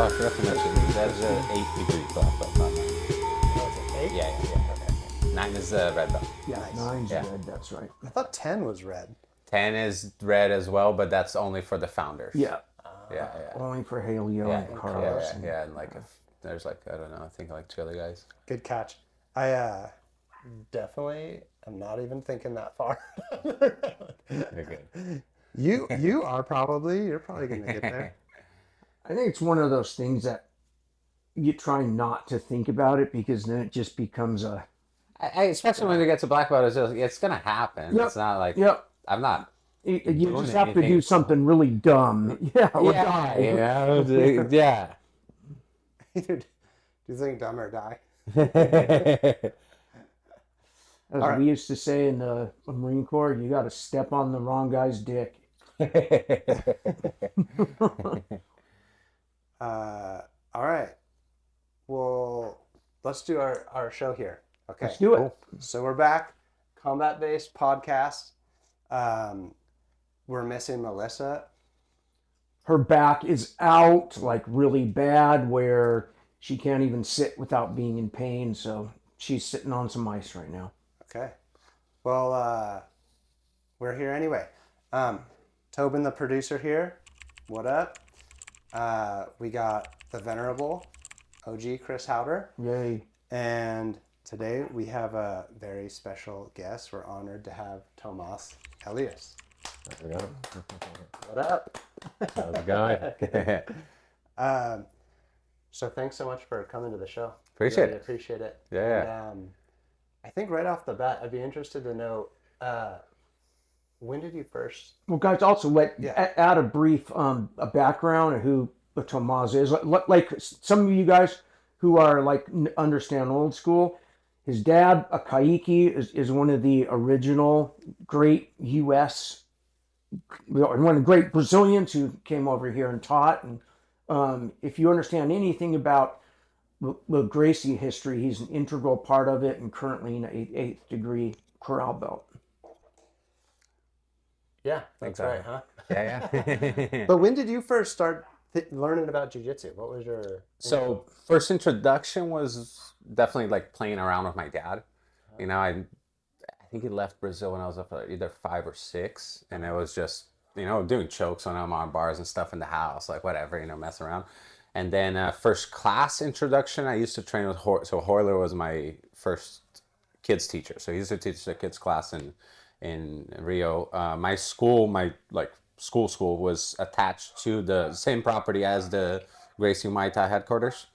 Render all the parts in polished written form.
I forgot to mention, that's an 8-degree black belt, not 9. Oh, is it 8? Yeah. Okay. 9 is red belt. Yeah, Nice. 9's Yeah. red, that's right. I thought 10 was red. 10 is red as well, but that's only for the founders. Yeah, Yeah. only for Haley and Carlos. And like if there's like, I don't know, I think like 2 other guys. Good catch. I definitely am not even thinking that far. You're good. You're probably going to get there. I think it's one of those things that you try not to think about it because then it just becomes a... Especially when you get to black belt, it's going to happen. Yep. It's not like, Yep. I'm not. You doing just have to anything. do something really dumb. Yeah, or die. Yeah. Do you think dumb or die? As we used to say in the Marine Corps, you got to step on the wrong guy's dick. All right. Well, let's do our show here. Okay. Let's do it. Cool. So we're back. Combat-based podcast. We're missing Melissa. Her back is out like really bad where she can't even sit without being in pain. So she's sitting on some ice right now. Okay. Well, we're here anyway. Tobin, the producer here. What up? We got the venerable OG Chris Haueter. Yay. And today we have a very special guest. We're honored to have Thomaz Elias. There we go. What up? How's it going? So thanks so much for coming to the show. Appreciate Really it. Appreciate it. Yeah. And, I think right off the bat, I'd be interested to know, when did you first... Well, guys, also add a brief a background of who Thomaz is. Like some of you guys who are like understand old school, his dad, a Caique, is one of the original great U.S. one of the great Brazilians who came over here and taught. And if you understand anything about the Gracie history, he's an integral part of it and currently an 8th degree corral belt. Yeah, that's right, huh? Yeah. But when did you first start learning about jiu-jitsu? What was your... So first introduction was definitely like playing around with my dad. You know, I think he left Brazil when I was either 5 or 6, and it was just, you know, doing chokes on him on bars and stuff in the house, like whatever, you know, mess around. And then first class introduction, I used to train with so Heuler was my first kids teacher. So he used to teach the kids class in Rio. My school, school was attached to the same property as the Gracie Muay Thai headquarters.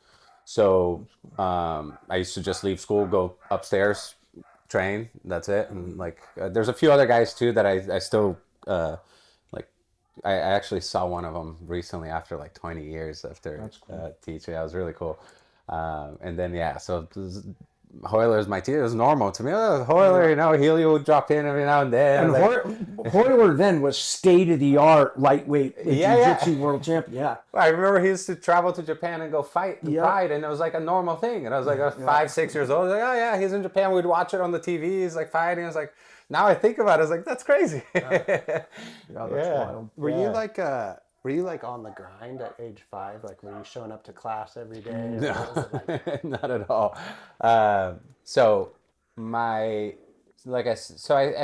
So I used to just leave school, go upstairs, train. That's it. And like, there's a few other guys too that I still I actually saw one of them recently after like 20 years after teaching. That was really cool. And then so Heuler is my teacher. It was normal to me. Oh, Heuler, you know, Helio would drop in every now and then. And Heuler then was state-of-the-art lightweight jiu-jitsu world champion. Yeah. I remember he used to travel to Japan and go fight, and it was like a normal thing. And I was like 5, 6 years old. I was like, oh yeah, he's in Japan. We'd watch it on the TV. He's like fighting. I was like, now I think about it, I was like, that's crazy. That's wild. Were you like on the grind at age 5? Like, were you showing up to class every day? No, What was it like? not at all. So I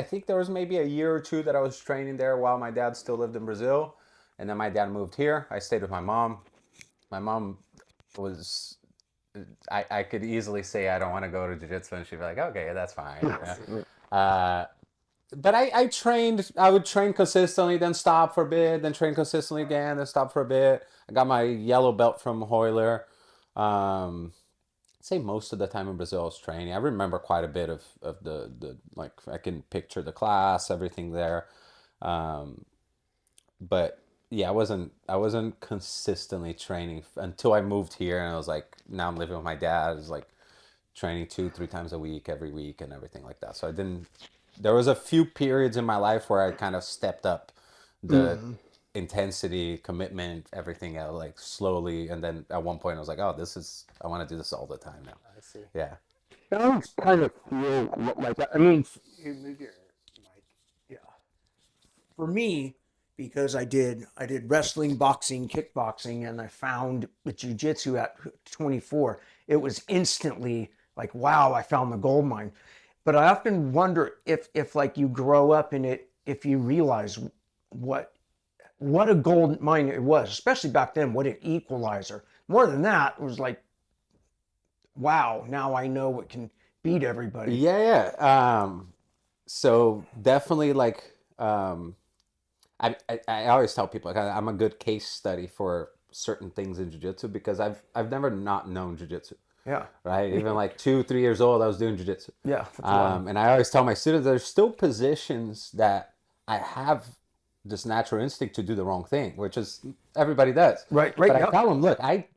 think there was maybe a year or 2 that I was training there while my dad still lived in Brazil. And then my dad moved here. I stayed with my mom. My mom was, I could easily say I don't want to go to jiu-jitsu, and she'd be like, okay, that's fine. But I trained, I would train consistently, then stop for a bit, then train consistently again, then stop for a bit. I got my yellow belt from Heuler. I'd say most of the time in Brazil I was training. I remember quite a bit of the like, I can picture the class, everything there. But yeah, I wasn't consistently training until I moved here, and I was like, now I'm living with my dad. It's like training 2-3 times a week, every week, and everything like that. So there was a few periods in my life where I kind of stepped up the intensity, commitment, everything like slowly. And then at one point I was like, oh, I want to do this all the time now. I see. Yeah. I always kind of feel like that. I mean, You move your mic. yeah. For me, because I did wrestling, boxing, kickboxing, and I found the jiu-jitsu at 24. It was instantly like, wow, I found the gold mine. But I often wonder if like you grow up in it, if you realize what a gold mine it was, especially back then, what an equalizer. More than that, it was like, wow, now I know what can beat everybody. Yeah. So definitely like, I always tell people like, I'm a good case study for certain things in jiu-jitsu because I've never not known jiu-jitsu. Yeah. Right. Even like 2-3 years old, I was doing jiu-jitsu. Yeah. And I always tell my students there's still positions that I have this natural instinct to do the wrong thing, which is everybody does. Right. But I tell them, look, I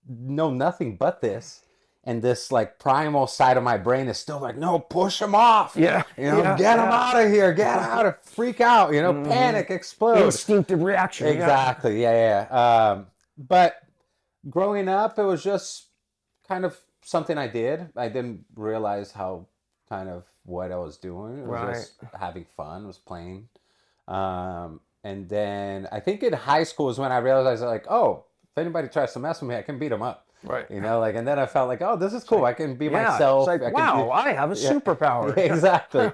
know nothing but this. And this like primal side of my brain is still like, no, push him off. Yeah. Get him out of here. Get out of freak out. Panic, explode. Instinctive reaction. Exactly. Yeah. But growing up, it was just kind of something I did. I didn't realize how kind of what I was doing. It was just having fun. I was playing. And then I think in high school is when I realized like, oh, if anybody tries to mess with me, I can beat them up. Right. And then I felt like, oh, this is cool. I can be myself. It's like, I have a superpower. Exactly.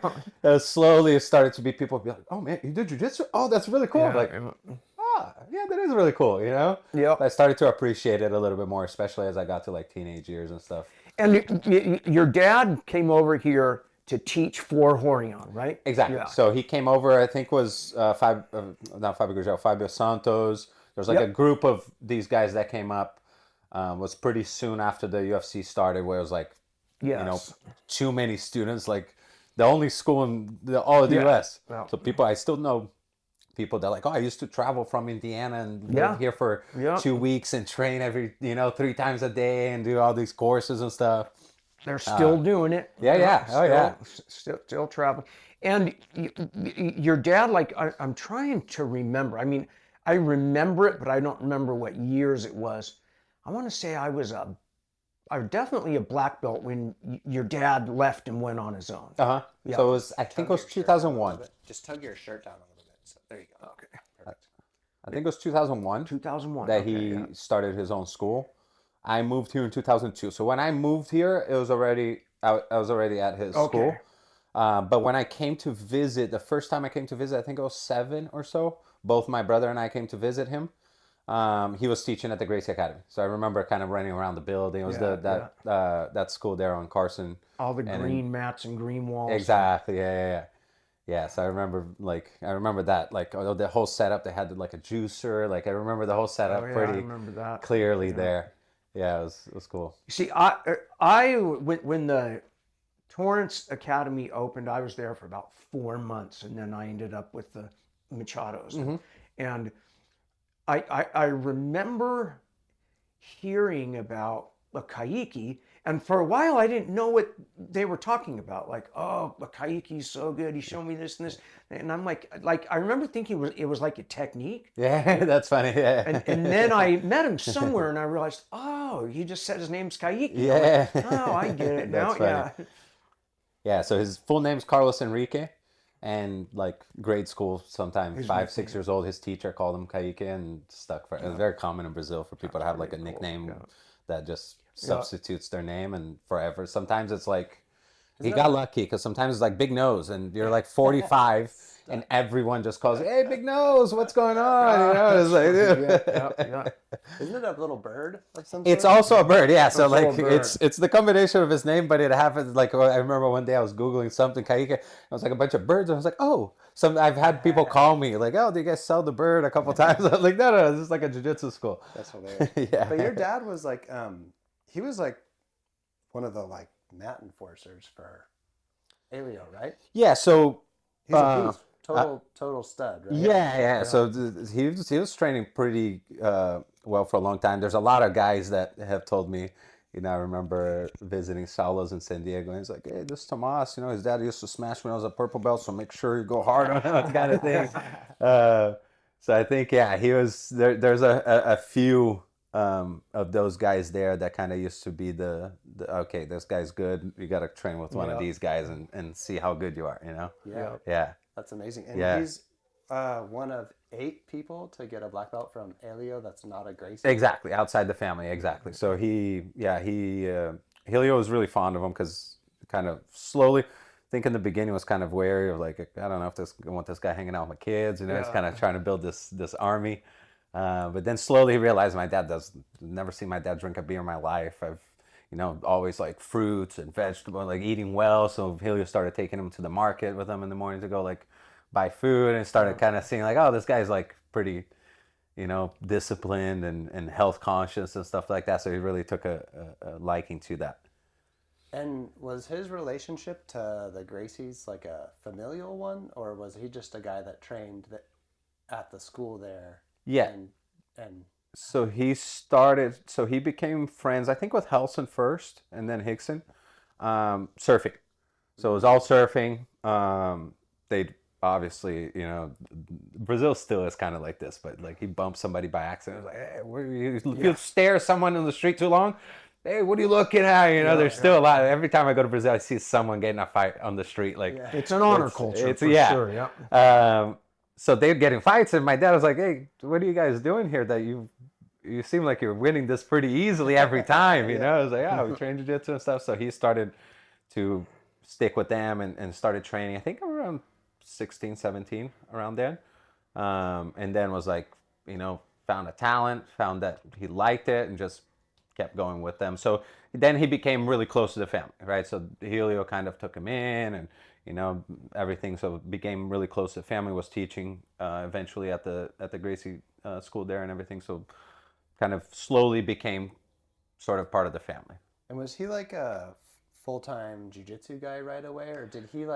Slowly it started to be people be like, oh man, you did jiu-jitsu? Oh, that's really cool. Yeah. Like, that is really cool, Yeah. I started to appreciate it a little bit more, especially as I got to like teenage years and stuff. And your dad came over here to teach for Horion, right? Exactly. Yeah. So he came over, I think was Fabio Santos. There was like a group of these guys that came up. Was pretty soon after the UFC started, where it was like, too many students, like the only school in all of the US. Yeah. So I still know people that are like, oh, I used to travel from Indiana and live here for 2 weeks and train every, 3 times a day and do all these courses and stuff. They're still doing it. Still traveling. And your dad, like, I'm trying to remember. I mean, I remember it, but I don't remember what years it was. I want to say I was definitely a black belt when your dad left and went on his own. Yeah. So it was, I think it was 2001. Just tug your shirt down a little bit. So there you go. Okay. Perfect. I think it was 2001. 2001. That he started his own school. I moved here in 2002. So when I moved here, it was already I was already at his school. But when I came to visit, the first time I came to visit, I think it was 7 or so. Both my brother and I came to visit him. He was teaching at the Gracie Academy, so I remember kind of running around the building. It was that school there on Carson. All the green mats and green walls. Exactly. Yeah. So I remember that the whole setup. They had like a juicer. Like I remember the whole setup pretty clearly there. Yeah, it was cool. See, when the Torrance Academy opened, I was there for about 4 months, and then I ended up with the Machados, and I remember hearing about a Caique, and for a while I didn't know what they were talking about. Like, oh, a Caique's so good. He showed me this and this, and I'm like I remember thinking it was like a technique. Yeah, that's funny. Yeah. And then I met him somewhere, and I realized, oh, he just said his name's Caique. Yeah. Like, oh, I get it now. Yeah. Yeah. So his full name's Carlos Enrique. And like grade school, sometimes 5-6 years old, his teacher called him Caique and stuck for it. It's very common in Brazil for people to have like a nickname that just substitutes their name and forever. Sometimes it's like, he got lucky because sometimes it's like Big Nose and you're like 45 and everyone just calls, hey, Big Nose, what's going on? It's like, dude. Isn't it a little bird of some sort? It's also a bird, yeah. So like it's the combination of his name, but it happens like I remember one day I was Googling something, Caique. I was like a bunch of birds. And I was like, oh, I've had people call me like, oh, do you guys sell the bird a couple times? I was like, no, this is like a jiu-jitsu school. That's hilarious. Yeah. But your dad was like, he was like one of the like mat enforcers for Elio, right? Yeah. So he's a beast. Total stud, right? Yeah. So he was training pretty well for a long time. There's a lot of guys that have told me, I remember visiting Saulo's in San Diego, and he's like, hey, this is Thomaz, his dad used to smash when I was a purple belt, so make sure you go hard on him, that kind of thing. So I think, he was, there's a few of those guys there that kind of used to be the okay, this guy's good, you got to train with one of these guys and see how good you are, Yeah. Yeah. That's amazing. And one of 8 people to get a black belt from Elio that's not a Gracie. Exactly, outside the family, exactly. So Helio was really fond of him because kind of slowly, I think in the beginning was kind of wary of like, I don't know if I want this guy hanging out with my kids, he's kind of trying to build this army. But then slowly he realized my dad never seen my dad drink a beer in my life. I've, always like fruits and vegetables, like eating well. So Helio started taking him to the market with him in the morning to go like buy food, and started kind of seeing like, oh, this guy's like pretty, disciplined and health conscious and stuff like that. So he really took a liking to that. And was his relationship to the Gracies like a familial one, or was he just a guy that trained at the school there? Yeah. And so he became friends, I think, with Helson first, and then Hickson, surfing. So it was all surfing. They'd obviously, Brazil still is kind of like this, but like he bumped somebody by accident. It was like, hey, you stare someone in the street too long. Hey, what are you looking at? There's still a lot. Every time I go to Brazil, I see someone getting a fight on the street. Like it's an honor culture. It's for sure. Yeah. So they're getting fights, and my dad was like, "Hey, what are you guys doing here? That you seem like you're winning this pretty easily every time." I was like, "Yeah, we train jiu-jitsu and stuff." So he started to stick with them and started training. I think around 16, 17, around then, and then was like, found a talent, found that he liked it, and just kept going with them. So then he became really close to the family, right? So Helio kind of took him in, and everything. So became really close to the family. Was teaching eventually at the Gracie school there and everything. So kind of slowly became sort of part of the family. And was he like a full-time jiu-jitsu guy right away, or did he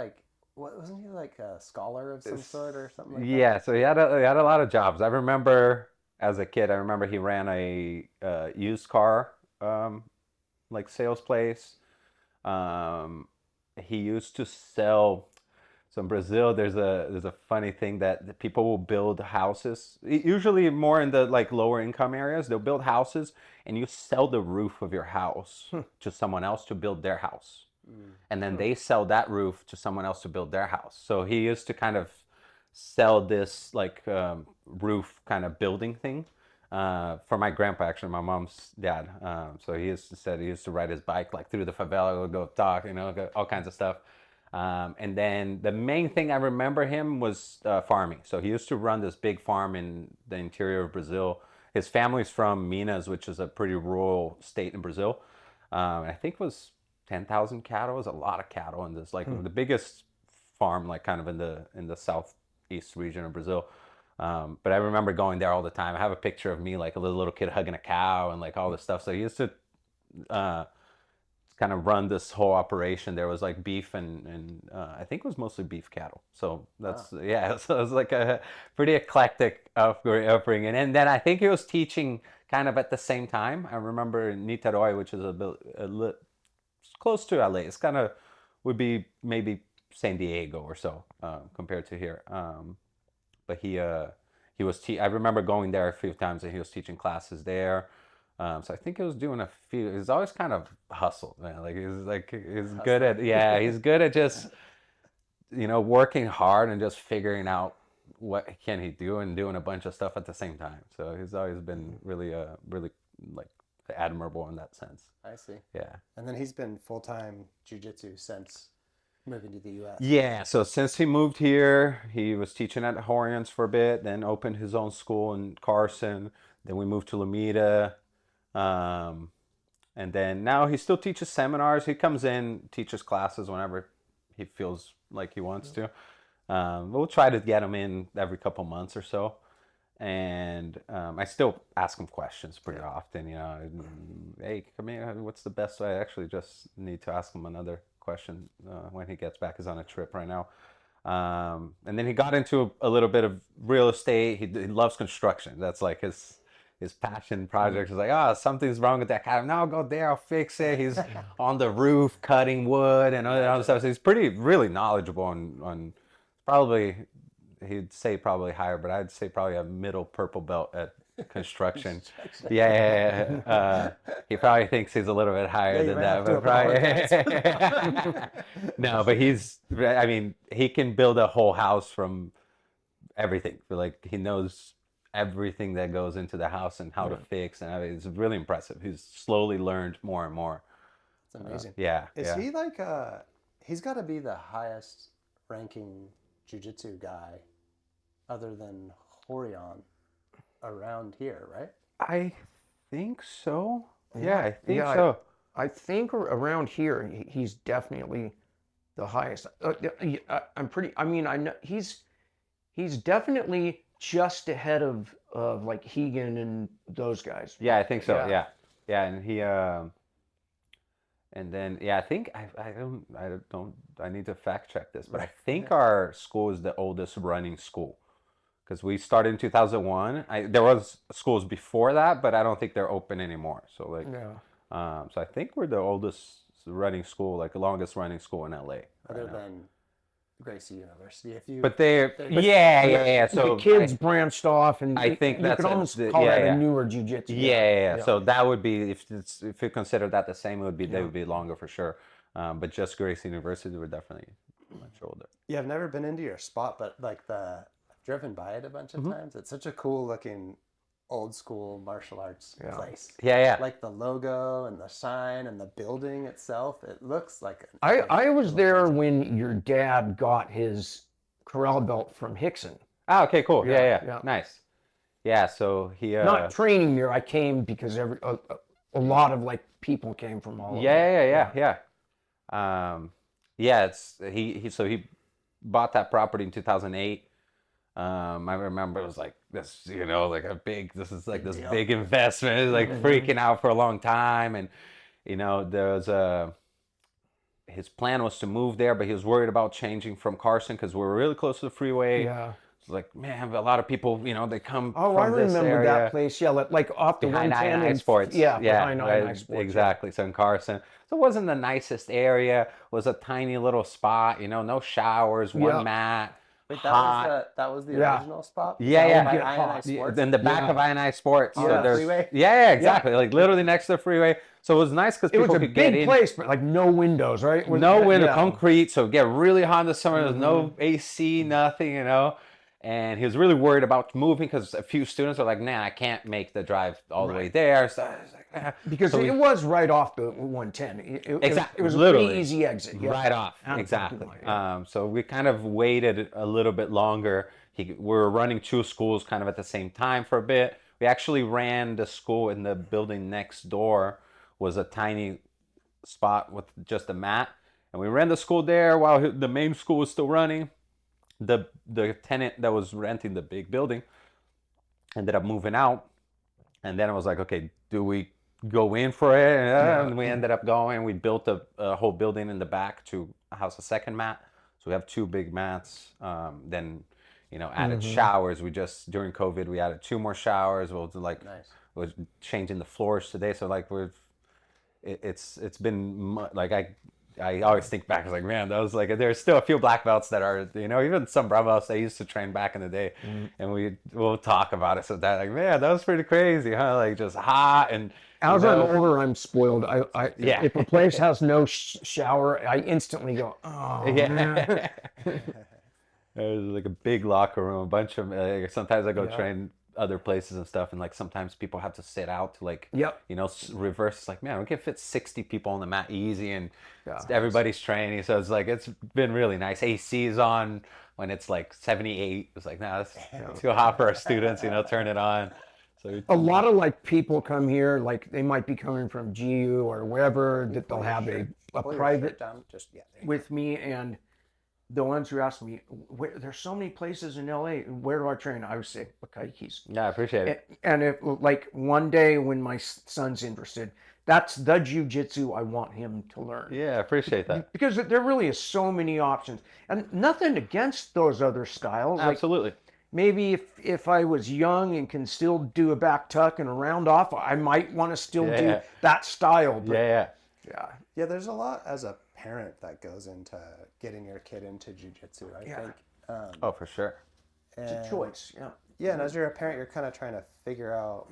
wasn't he like a scholar of some sort or something like that? Yeah, so he had a lot of jobs. I remember as a kid, he ran a used car like sales place. He used to sell. So in Brazil, there's a funny thing that the people will build houses, usually more in the like lower income areas. They'll build houses, and you sell the roof of your house to someone else to build their house, and then they sell that roof to someone else to build their house. So he used to kind of sell this like roof kind of building thing for my grandpa, actually, my mom's dad. So he used to ride his bike like through the favela, go talk, all kinds of stuff. And then the main thing I remember him was farming. So he used to run this big farm in the interior of Brazil. His family's from Minas, which is a pretty rural state in Brazil. I think it was 10,000 cattle. It was a lot of cattle, and this like the biggest farm, like kind of in the southeast region of Brazil. But I remember going there all the time. I have a picture of me like a little kid hugging a cow and like all this stuff. So he used to kind of run this whole operation. There was like beef and I think it was mostly beef cattle. So that's so it was like a pretty eclectic upbringing. And then I think he was teaching kind of at the same time. I remember in Niterói, which is close to LA. It's kind of would be maybe San Diego or so compared to here. But he was I remember going there a few times, and he was teaching classes there. So I think he was doing a few. He's always kind of hustled, man. He's good at just working hard and just figuring out what can he do and doing a bunch of stuff at the same time. So he's always been really like admirable in that sense. I see. Yeah. And then he's been full-time jiu-jitsu since moving to the U.S. Yeah, so since he moved here, he was teaching at Horians for a bit, then opened his own school in Carson. Then we moved to Lomita. And then now he still teaches seminars. He comes in, teaches classes whenever he feels like he wants to. We'll try to get him in every couple months or so. And I still ask him questions pretty often, hey, come here, what's the best way? I actually just need to ask him another question when he gets back. He's on a trip right now. And then he got into a little bit of real estate. He loves construction. That's like his passion project. He's like, something's wrong with that cabin. No, I'll go there, I'll fix it. He's on the roof cutting wood and all that other stuff. So he's really knowledgeable on probably, he'd say probably higher, but I'd say probably a middle purple belt at construction. Yeah. He probably thinks he's a little bit higher than that, but probably no. But he can build a whole house from everything. Like he knows everything that goes into the house and how to fix, and it's really impressive. He's slowly learned more and more. It's amazing. Yeah. Is he like he's got to be the highest ranking jiu-jitsu guy other than Horion around here, right? I think so. Yeah, I think so. I think around here he's definitely the highest. I'm pretty. I mean, I know he's definitely just ahead of like Hegan and those guys. Yeah, I think so. Yeah, and he and then I think I need to fact check this, but I think our school is the oldest running school because we started in 2001. There was schools before that, but I don't think they're open anymore. So like, so I think we're the oldest running school, like the longest running school in LA. Other than Gracie University, if you. But yeah. So the kids branched off, and I think you that's could almost call that a newer jiu-jitsu. Yeah. So that would be if you consider that the same, it would be they would be longer for sure. But just Gracie University, we're definitely much older. Yeah, I've never been into your spot, but like I've driven by it a bunch of times. It's such a cool looking old school martial arts place. Yeah. Like the logo and the sign and the building itself, it looks like I was there when your dad got his corral belt from Hickson. Oh, okay, cool. Yeah. Nice. Yeah, so he not training there. I came because a lot of like people came from all over. Yeah. It's he bought that property in 2008. I remember it was like this, this is like this big investment. It was like freaking out for a long time. And, there was his plan was to move there, but he was worried about changing from Carson because we were really close to the freeway. Yeah. It's like, man, a lot lot of people, they come from I this remember area. That place. Yeah, like off the behind 110 I Sports. Behind I Sports. Exactly. So in Carson. So it wasn't the nicest area. It was a tiny little spot, no showers, one mat. Wait, that was the original spot? Yeah. By I Sports? In the back of I Sports. On the freeway? Yeah, exactly. Like literally next to the freeway. So it was nice because people could get in. It was a big place, but like no windows, right? No window, concrete. So it get really hot in the summer. There's no AC, nothing, And he was really worried about moving because a few students are like, "Man, I can't make the drive all the way there." So I was like, because it was right off the 110. Exactly. It was literally a pretty easy exit. Yeah. Right off. Exactly. So we kind of waited a little bit longer. We were running two schools kind of at the same time for a bit. We actually ran the school in the building next door. Was a tiny spot with just a mat, and we ran the school there while the main school was still running. The tenant that was renting the big building ended up moving out, and then I was like, okay, do we go in for it? And we ended up going. We built a whole building in the back to house a second mat, so we have two big mats. Then added showers. We just during COVID we added 2 more showers. We're changing the floors today, so like it's been like I always think back, I was like, man, that was like, there's still a few black belts that are, even some brown belts I used to train back in the day, and we'll talk about it. So that, like, man, that was pretty crazy, huh? Like just hot and. As I'm older, I'm spoiled. If a place has no shower, I instantly go, oh man. There's like a big locker room, a bunch of. Sometimes I go train other places and stuff, and like sometimes people have to sit out to like reverse. It's like, man, we can fit 60 people on the mat easy, and everybody's training, so it's like it's been really nice. AC is on when it's like 78. It's like, nah, that's too hot for our students, turn it on. So a lot of like people come here, like they might be coming from GU or wherever, that they'll have a private with me, and the ones who ask me, there's so many places in LA, where do I train? I would say Caique's. Yeah, I appreciate it. And if like one day when my son's interested, that's the jiu-jitsu I want him to learn. Yeah, I appreciate that. Because there really is so many options, and nothing against those other styles. Absolutely. Like, maybe if I was young and can still do a back tuck and a round off, I might want to still do that style. But yeah. There's a lot as a parent that goes into getting your kid into jiu-jitsu, I think. Oh, for sure. It's a choice. Yeah, and as you're a parent, you're kind of trying to figure out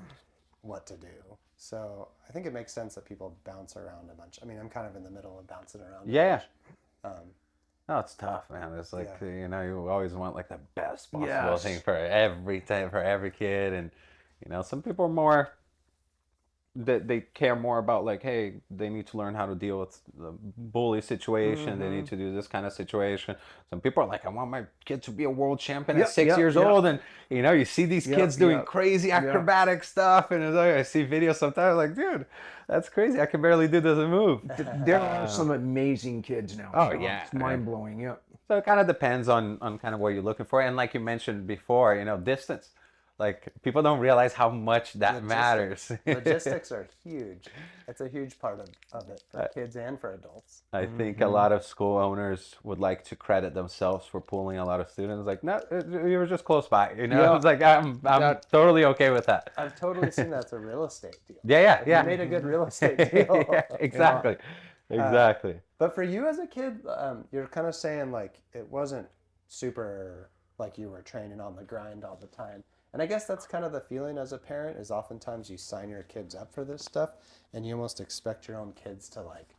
what to do. So I think it makes sense that people bounce around a bunch. I mean, I'm kind of in the middle of bouncing around. No, it's tough, man. It's like, Yeah. you know, you always want like the best possible Yes. thing for every time, for every kid. And, you know, some people are more, they care more about like, hey, they need to learn how to deal with the bully situation. They need to do this kind of situation. Some people are like, I want my kid to be a world champion at Yep, 6 yep, years yep. old. And, you know, you see these Yep, kids doing yep, crazy acrobatic stuff. And it's like, I see videos sometimes like, dude, that's crazy. I can barely do this move. There are some amazing kids now. Oh, so yeah. It's mind blowing. Yeah. So it kind of depends on kind of what you're looking for. And like you mentioned before, you know, distance. Like people don't realize how much that matters. Logistics are huge. It's a huge part of it for kids and for adults. I think a lot of school owners would like to credit themselves for pulling a lot of students. Like, no, you were just close by. You know, Yeah. it's like I'm totally okay with that. I've totally seen that's a real estate deal. Yeah. You made a good real estate deal. Yeah, exactly, exactly. But for you as a kid, you're kind of saying like it wasn't super like you were training on the grind all the time. And I guess that's kind of the feeling as a parent is oftentimes you sign your kids up for this stuff and you almost expect your own kids to like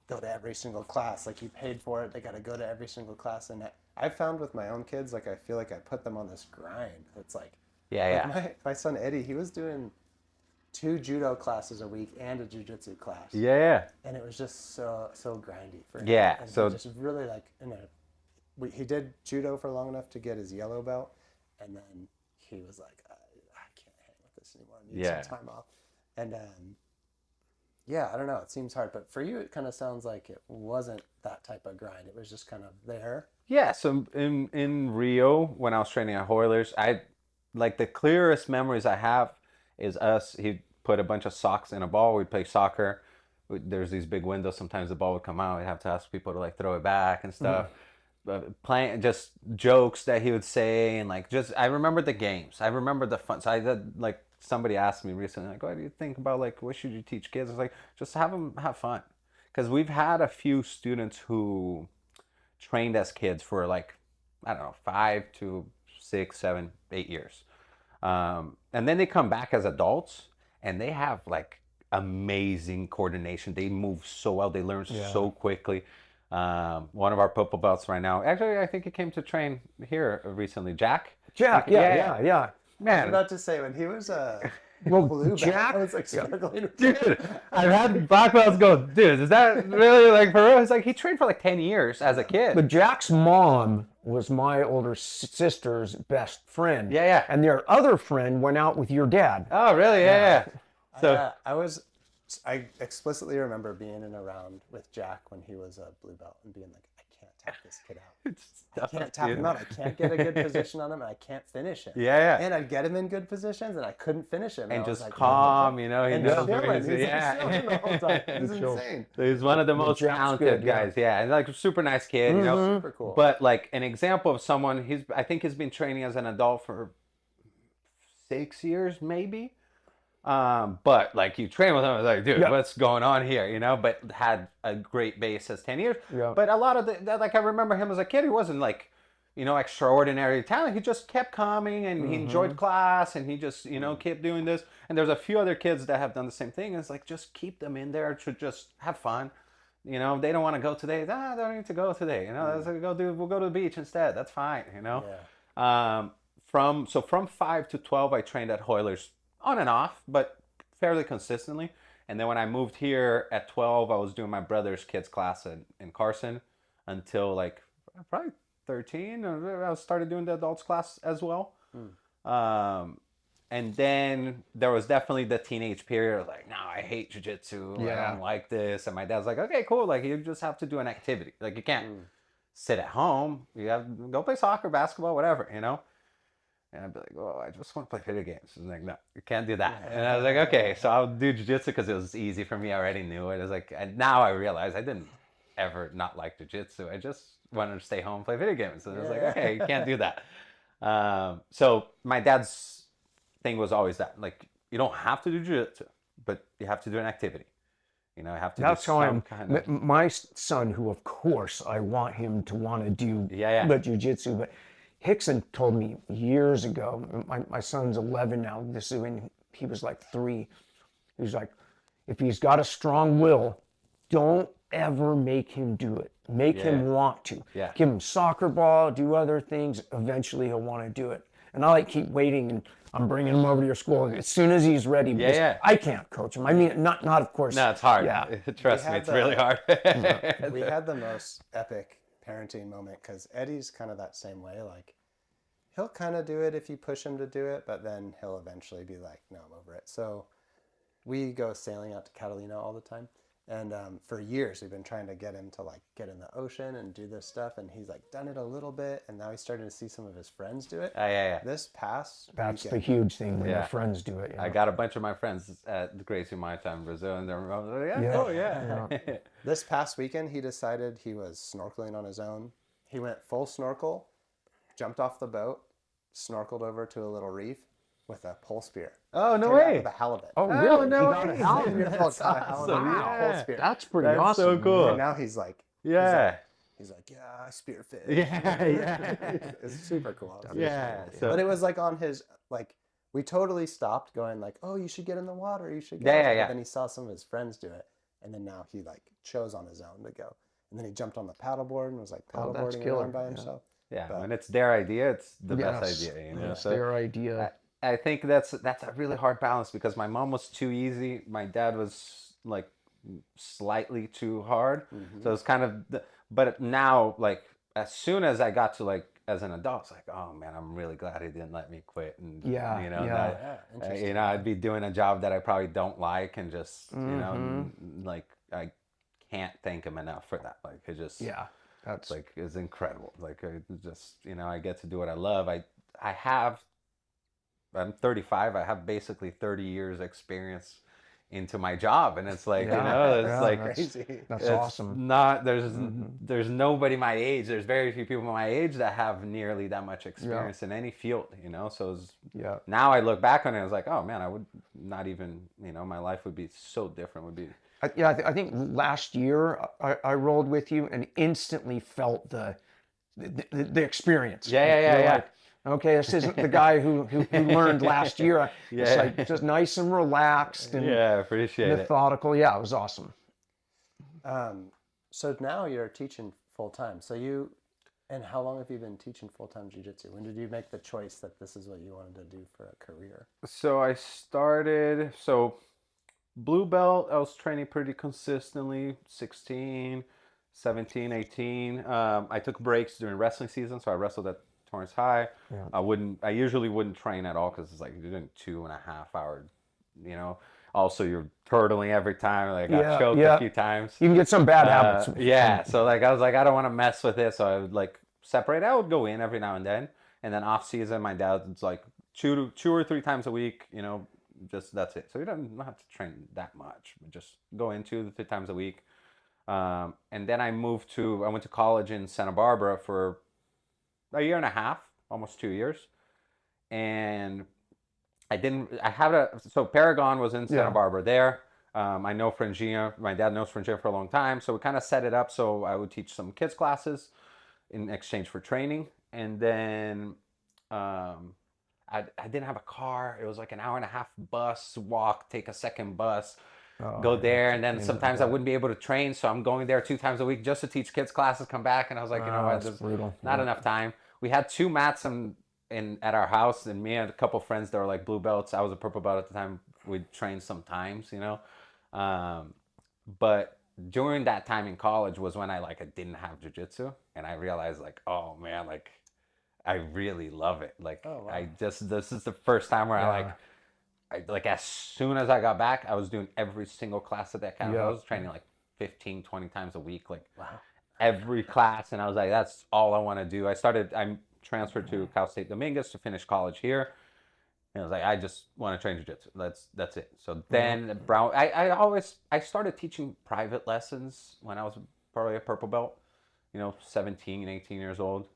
go to every single class. Like you paid for it, they got to go to every single class. And I found with my own kids, like I feel like I put them on this grind. It's like, my son Eddie, he was doing 2 judo classes a week and a jiu-jitsu class. Yeah. And it was just so grindy for him. Yeah, And so- he just really like he did judo for long enough to get his yellow belt, and then he was like, I can't hang with this anymore. I need some time off. And yeah, I don't know. It seems hard, but for you, it kind of sounds like it wasn't that type of grind. It was just kind of there. Yeah, so in Rio, when I was training at Hoilers, I like the clearest memories I have is us. He put a bunch of socks in a ball. We'd play soccer. There's these big windows. Sometimes the ball would come out. We'd have to ask people to like throw it back and stuff. Playing just jokes that he would say, and like just I remember the games. I remember the fun. So I did like somebody asked me recently, like, what do you think about like what should you teach kids? I was like, just have them have fun, because we've had a few students who trained as kids for like I don't know 5 to 6, 7, 8 years, and then they come back as adults and they have like amazing coordination. They move so well. They learn so quickly. One of our purple belts right now. Actually, I think he came to train here recently. Jack. Yeah. I was Man, about to say when he was Well, blue belt, Jack, I was like struggling. dude, I've had black belts go, dude, is that really like for real? It's like he trained for like 10 years as a kid. but Jack's mom was my older sister's best friend. Yeah. And their other friend went out with your dad. Oh, really? Yeah. So I explicitly remember being in a round with Jack when he was a blue belt and being like, I can't tap this kid out. I can't tap him out. I can't get a good position on him, and I can't finish him. Yeah. And I'd get him in good positions, and I couldn't finish him. And I was just like, calm, you know. He and knows chilling. what he's He's yeah. like chilling the whole time. It's insane. He's one of the most Jack's talented good, yeah. guys. Yeah, and like a super nice kid, you know. Super cool. But like an example of someone, I think he's been training as an adult for 6 years, maybe. But like you train with him, I was like, dude, what's going on here? You know, but had a great base as 10 years. Yeah. But a lot of like I remember him as a kid, he wasn't like, you know, extraordinary talent. He just kept coming and he enjoyed class and he just, you know, kept doing this. And there's a few other kids that have done the same thing. And it's like, just keep them in there to just have fun. You know, they don't want to go today. They don't need to go today. You know, we'll go to the beach instead. That's fine. You know, from 5 to 12, I trained at Hoilers on and off, but fairly consistently. And then when I moved here at 12, I was doing my brother's kids class in Carson until like probably 13. I started doing the adults class as well. And then there was definitely the teenage period, like, no, I hate jiu-jitsu. I don't like this. And my dad's like, okay, cool. Like, you just have to do an activity. Like, you can't sit at home. You have to go play soccer, basketball, whatever, you know? And I'd be like, oh, I just want to play video games. And like, no, you can't do that. And I was like, okay, so I'll do jiu-jitsu because it was easy for me. I already knew it. It was like, and now I realize I didn't ever not like jiu-jitsu. I just wanted to stay home and play video games. So I was like, okay, you can't do that. So my dad's thing was always that, like, you don't have to do jiu-jitsu, but you have to do an activity. You know, I have to That's do how some kind of... My son, who of course I want him to want to do the jiu-jitsu, but Hickson told me years ago, my son's 11 now, this is when he was like 3. He was like, if he's got a strong will, don't ever make him do it. Make him want to. Yeah. Give him soccer ball, do other things. Eventually he'll want to do it. And I like keep waiting, and I'm bringing him over to your school as soon as he's ready. Because I can't coach him. I mean, not of course. No, it's hard. Yeah. Trust me, it's really hard. We had the most epic parenting moment because Eddie's kind of that same way. Like, he'll kind of do it if you push him to do it, but then he'll eventually be like, no, I'm over it. So we go sailing out to Catalina all the time. And for years, we've been trying to get him to like get in the ocean and do this stuff. And he's like done it a little bit. And now he's starting to see some of his friends do it. This past That's weekend, the huge thing when your friends do it. You know? I got a bunch of my friends at the Gracie My Time in Brazil, and they're like, This past weekend, he decided he was snorkeling on his own. He went full snorkel, jumped off the boat, snorkeled over to a little reef with a pole spear. Oh, no Came back way. With a halibut. Oh, really? no He got way. a halibut. That's awesome. Yeah. That's pretty That's awesome. so cool. And now he's like, Yeah. he's like, yeah, I spearfish. Yeah. It's super cool. Yeah. So, But it was like on his, like, we totally stopped going like, oh, you should get in the water. You should go. Yeah. But then he saw some of his friends do it. And then now he like chose on his own to go. And then he jumped on the paddleboard and was like paddleboarding around by himself. yeah, when it's their idea, it's the best idea. You know? It's So their idea. I think that's a really hard balance because my mom was too easy. My dad was like slightly too hard. So it's kind of, but now like as soon as I got to like as an adult, it's like, oh man, I'm really glad he didn't let me quit. And you know, I'd be doing a job that I probably don't like, and just you know, like I can't thank him enough for that. Like it just That's like is incredible. Like I just I get to do what I love. I'm 35. I have basically 30 years experience into my job, and it's like that's awesome. There's nobody my age. There's very few people my age that have nearly that much experience in any field. You know, so now I look back on it, I was like, oh man, I would not even. You know, my life would be so different. Would be. I think last year I rolled with you and instantly felt the experience. Yeah. Like, okay, this isn't the guy who learned last year. It's like just nice and relaxed and appreciate methodical. it. Yeah, it was awesome. So now you're teaching full time. And how long have you been teaching full time jiu-jitsu? When did you make the choice that this is what you wanted to do for a career? So I started blue belt. I was training pretty consistently. 16, 17, 18. I took breaks during wrestling season, so I wrestled at Torrance High. I usually wouldn't train at all because it's like you're doing 2.5 hour, you know. Also, you're turtling every time. Like I got choked a few times. You can get some bad habits. So like I was like, I don't want to mess with it. So I would like separate. I would go in every now and then. And then off season, my dad's like 2 or 3 times a week, you know, just that's it. So you don't have to train that much, but just go in 2 to 3 times a week. And then I went to college in Santa Barbara for a year and a half, almost 2 years. And so Paragon was in Santa Barbara there. I know Frangia, my dad knows Frangia for a long time. So we kind of set it up so I would teach some kids classes in exchange for training. And then I didn't have a car. It was like an hour and a half bus walk, take a second bus, go there. And then sometimes I wouldn't be able to train. So I'm going there 2 times a week just to teach kids classes, come back. And I was like, you know what, there's not enough time. We had 2 mats at our house, and me and a couple friends that were like blue belts. I was a purple belt at the time. We'd train sometimes, you know. But during that time in college was when I didn't have jiu-jitsu, and I realized like, oh man, like I really love it. Like this is the first time where I as soon as I got back, I was doing every single class at that camp. I was training like 15, 20 times a week, like every class, and I was like, that's all I want to do. I transferred to Cal State Dominguez to finish college here. And I was like, I just want to train jiu-jitsu. That's it. So then I started teaching private lessons when I was probably a purple belt, you know, 17, 18 years old.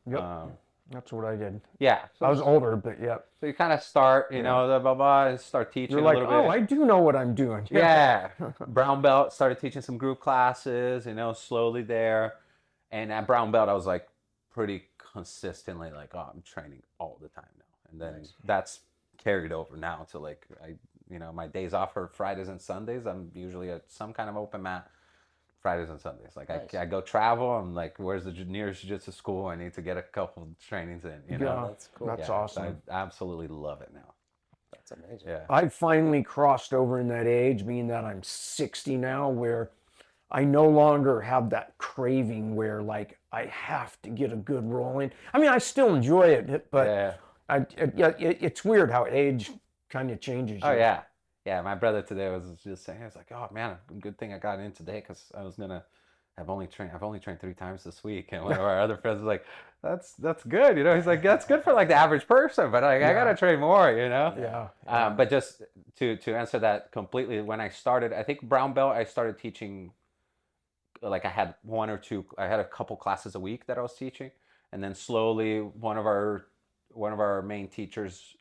That's what I did. Yeah. So I was older, but So you kind of start, you know, start teaching You're like, a little bit. I do know what I'm doing. Yeah. Brown belt, started teaching some group classes, you know, slowly there. And at brown belt, I was like pretty consistently like, oh, I'm training all the time now. And then that's carried over now to like, my days off are Fridays and Sundays. I'm usually at some kind of open mat Fridays and Sundays. Like Nice. I go travel. I'm like, where's the nearest jiu-jitsu school? I need to get a couple trainings in. You know, Yeah, that's cool. That's Yeah, awesome. I absolutely love it now. That's amazing. Yeah. I've finally crossed over in that age, being that I'm 60 now, where I no longer have that craving where like I have to get a good roll in. I mean, I still enjoy it, but Yeah. it's weird how age kind of changes you. Oh yeah. Yeah. My brother today was just saying, I was like, oh man, good thing I got in today because I was gonna. I've only trained 3 times this week, and one of our other friends was like, "That's good," you know. He's like, "That's good for like the average person, but like I gotta train more," you know. Yeah. But just to answer that completely, when I started, I think brown belt, I started teaching. Like I had I had a couple classes a week that I was teaching, and then slowly one of our main teachers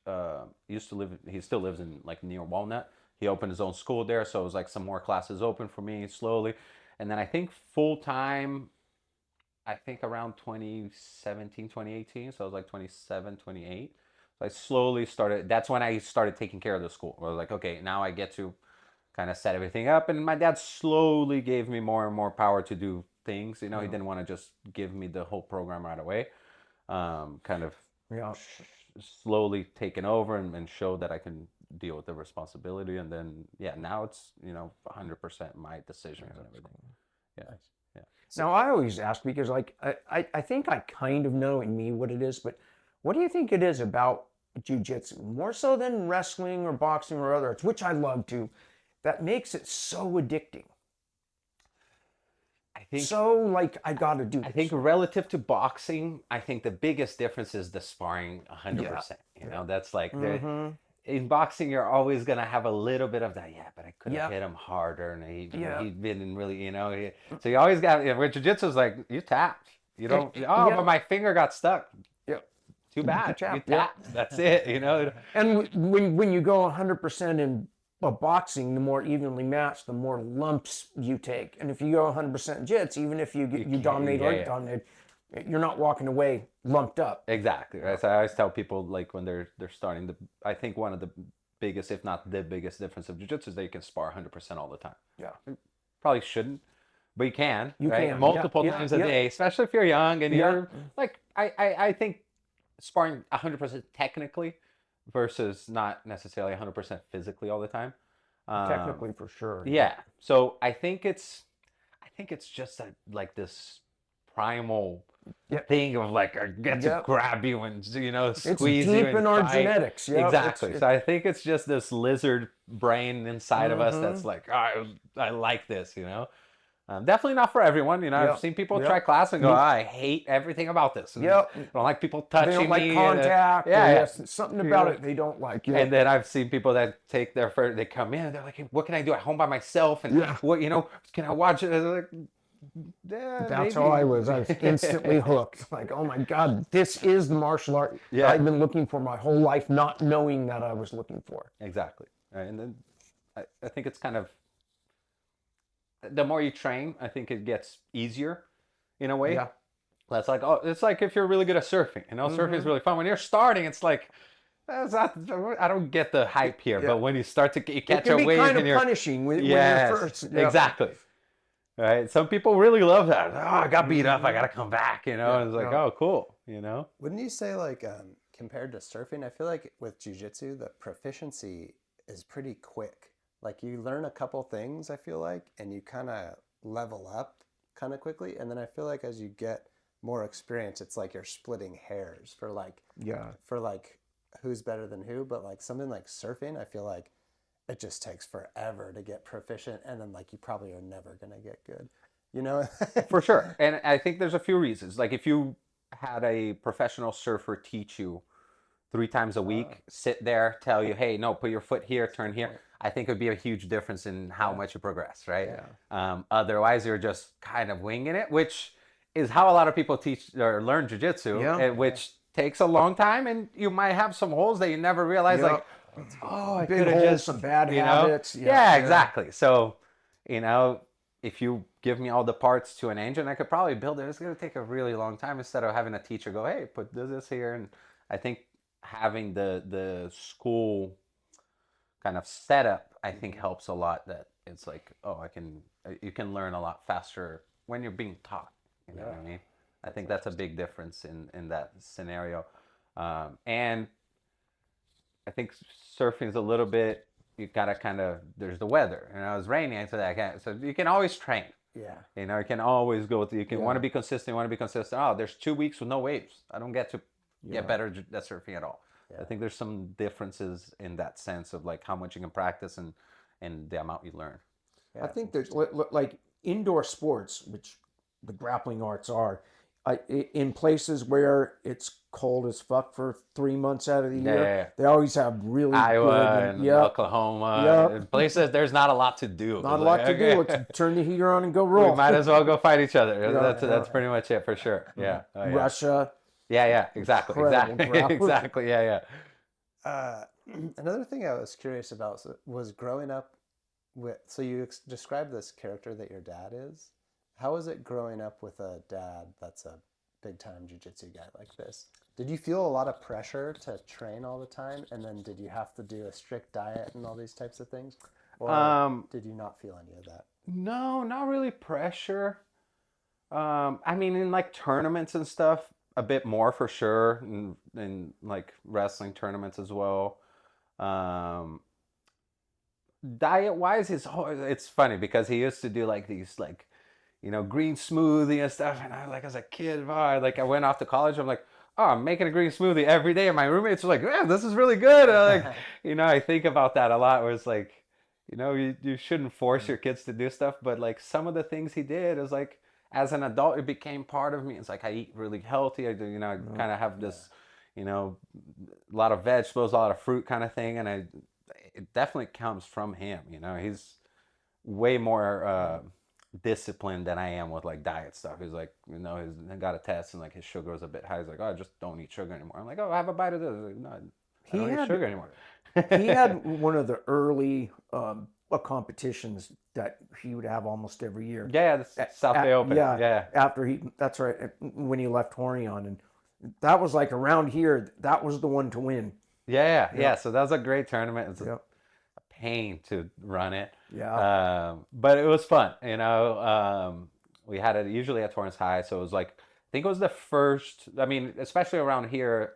used to live. He still lives in like near Walnut. He opened his own school there, so it was like some more classes open for me slowly. And then I think full time, I think around 2017, 2018. So I was like 27, 28. So I slowly started, that's when I started taking care of the school. I was like, okay, now I get to kind of set everything up. And my dad slowly gave me more and more power to do things. You know, he didn't want to just give me the whole program right away. Kind of slowly taken over and showed that I can deal with the responsibility. And then, yeah, now it's, 100% my decisions and everything. Yeah. Yeah. Now I always ask because like I think I kind of know in me what it is, but what do you think it is about jiu-jitsu, more so than wrestling or boxing or other arts, which I love too, that makes it so addicting? I think So like I gotta do this. I think relative to boxing, I think the biggest difference is the sparring 100%. You know, that's like in boxing, you're always gonna have a little bit of that. Yeah, but I could have hit him harder, and he'd been really, so you always got. With jiu-jitsu, is like you tapped. You don't. Oh, but my finger got stuck. Yeah. Too bad. You Yeah. tapped. That's it. You know. And when you go 100% in boxing, the more evenly matched, the more lumps you take. And if you go 100% jits, even if you dominate or dominate, you're not walking away lumped up. Exactly. Right. So I always tell people like when they're starting I think one of the biggest, if not the biggest difference of jiu-jitsu is that you can spar 100% all the time. Yeah. Probably shouldn't, but you can. You right? can. Multiple Yeah. times a day, especially if you're young and you're like, I think sparring 100% technically versus not necessarily 100% physically all the time. Technically for sure. Yeah. So I think it's just like this primal thing of like I get to grab you and squeeze you. It's deep and in our fight. genetics. Yep. Exactly. So I think it's just this lizard brain inside of us that's like, oh, I like this. Definitely not for everyone. I've seen people try class and go, I hate everything about this. And I don't like people touching They don't like me. contact. Something about Yeah. it they don't like. And then I've seen people that take they come in and they're like, hey, what can I do at home by myself? And what, can I watch it? And they're like, yeah, That's maybe. how I was. I was instantly hooked. Like, oh my God, this is the martial art I've been looking for my whole life, not knowing that I was looking for. Exactly. Right. And then I think it's kind of, the more you train, I think it gets easier in a way. Yeah. That's like, it's like if you're really good at surfing. Surfing is really fun. When you're starting, it's like, I don't get the hype here. But when you start to catch a wave, it can be kind of punishing when you're first. Exactly. Right. Some people really love that. Oh, I got beat up. I got to come back. And it's like, oh, cool. Wouldn't you say like compared to surfing, I feel like with jiu-jitsu, the proficiency is pretty quick. Like you learn a couple things, I feel like, and you kind of level up kind of quickly. And then I feel like as you get more experience, it's like you're splitting hairs for like who's better than who. But like something like surfing, I feel like it just takes forever to get proficient, and then like you probably are never gonna get good, For sure. And I think there's a few reasons. Like if you had a professional surfer teach you 3 times a week, sit there, tell you, hey, no, put your foot here, turn here. I think it would be a huge difference in how much you progress, right? Yeah. Otherwise, you're just kind of winging it, which is how a lot of people teach or learn jiu-jitsu, which takes a long time, and you might have some holes that you never realize, like, I could have just some bad habits. Yeah, exactly. So, if you give me all the parts to an engine, I could probably build it. It's going to take a really long time instead of having a teacher go, hey, put this here. And I think having the school kind of setup, I think helps a lot. That it's like, I you can learn a lot faster when you're being taught. You know what I mean? I think that's a big difference in that scenario. And I think surfing is a little bit, you gotta kind of, there's the weather, and it was raining, so you can always train. Yeah. You know, you can always you can want to be consistent, Oh, there's 2 weeks with no waves. I don't get to get better at surfing at all. I think there's some differences in that sense of like how much you can practice and the amount you learn. I think there's like indoor sports, which the grappling arts are, in places where it's cold as fuck for 3 months out of the year. They always have really Iowa good and Oklahoma, places there's not a lot to do. Not a lot to do. Let's turn the heater on and go roll. We might as well go fight each other. That's pretty much it for sure. Yeah. Oh, yeah. Russia. Yeah. Exactly. Exactly. Yeah. Another thing I was curious about was growing up with. So you described this character that your dad is. How was it growing up with a dad that's a big-time jiu-jitsu guy like this? Did you feel a lot of pressure to train all the time, and then did you have to do a strict diet and all these types of things, or did you not feel any of that? No, not really pressure. I mean, in like tournaments and stuff, a bit more for sure, in like wrestling tournaments as well. Diet-wise, it's funny because he used to do like these like, you know, green smoothie and stuff. And I like, as a kid, I went off to college. I'm like, oh, I'm making a green smoothie every day. And my roommates were like, man, this is really good. And like, you know, I think about that a lot where it's like, you know, you shouldn't force your kids to do stuff. But like some of the things he did is like, as an adult, it became part of me. It's like, I eat really healthy. I do, you know, I kind of have this, you know, a lot of vegetables, a lot of fruit kind of thing. And it definitely comes from him. You know, he's way more, disciplined than I am with like diet stuff. He's like, you know, he's got a test and like his sugar was a bit high. He's like, oh, I just don't eat sugar anymore. I'm like, oh, have a bite of this. Like, no, I don't eat sugar anymore. He had one of the early competitions that he would have almost every year. Yeah, the South Bay Open. Yeah. After that's right, when he left Horion, and that was like around here. That was the one to win. Yeah. So that was a great tournament. It's a pain to run it. But it was fun. You know, we had it usually at Torrance High, so it was like, I think it was the first. I mean, especially around here.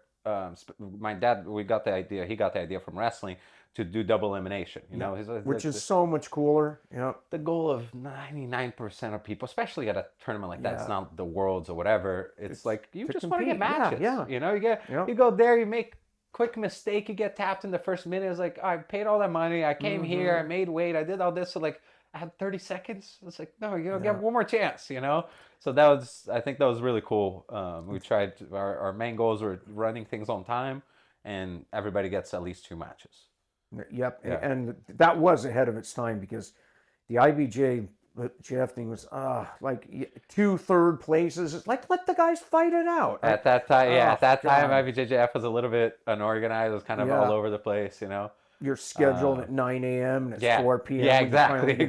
My dad, he got the idea from wrestling to do double elimination. You know, which is so much cooler. Yeah. The goal of 99% of people, especially at a tournament like that, it's not the Worlds or whatever. It's like you just want to get matches. You know, you go there, you make quick mistake, you get tapped in the first minute. It's like, oh, I paid all that money, I came here, I made weight, I did all this, so like I had 30 seconds. It's like, no, you get one more chance, you know. So I think that was really cool. We tried our main goals were running things on time, and everybody gets at least 2 matches. And that was ahead of its time, because the IBJJF thing was like 2 third places. It's like, let the guys fight it out. At that time, IBJJF was a little bit unorganized. It was kind of all over the place, you know. You're scheduled at 9 a.m. and it's 4 p.m. Yeah, exactly.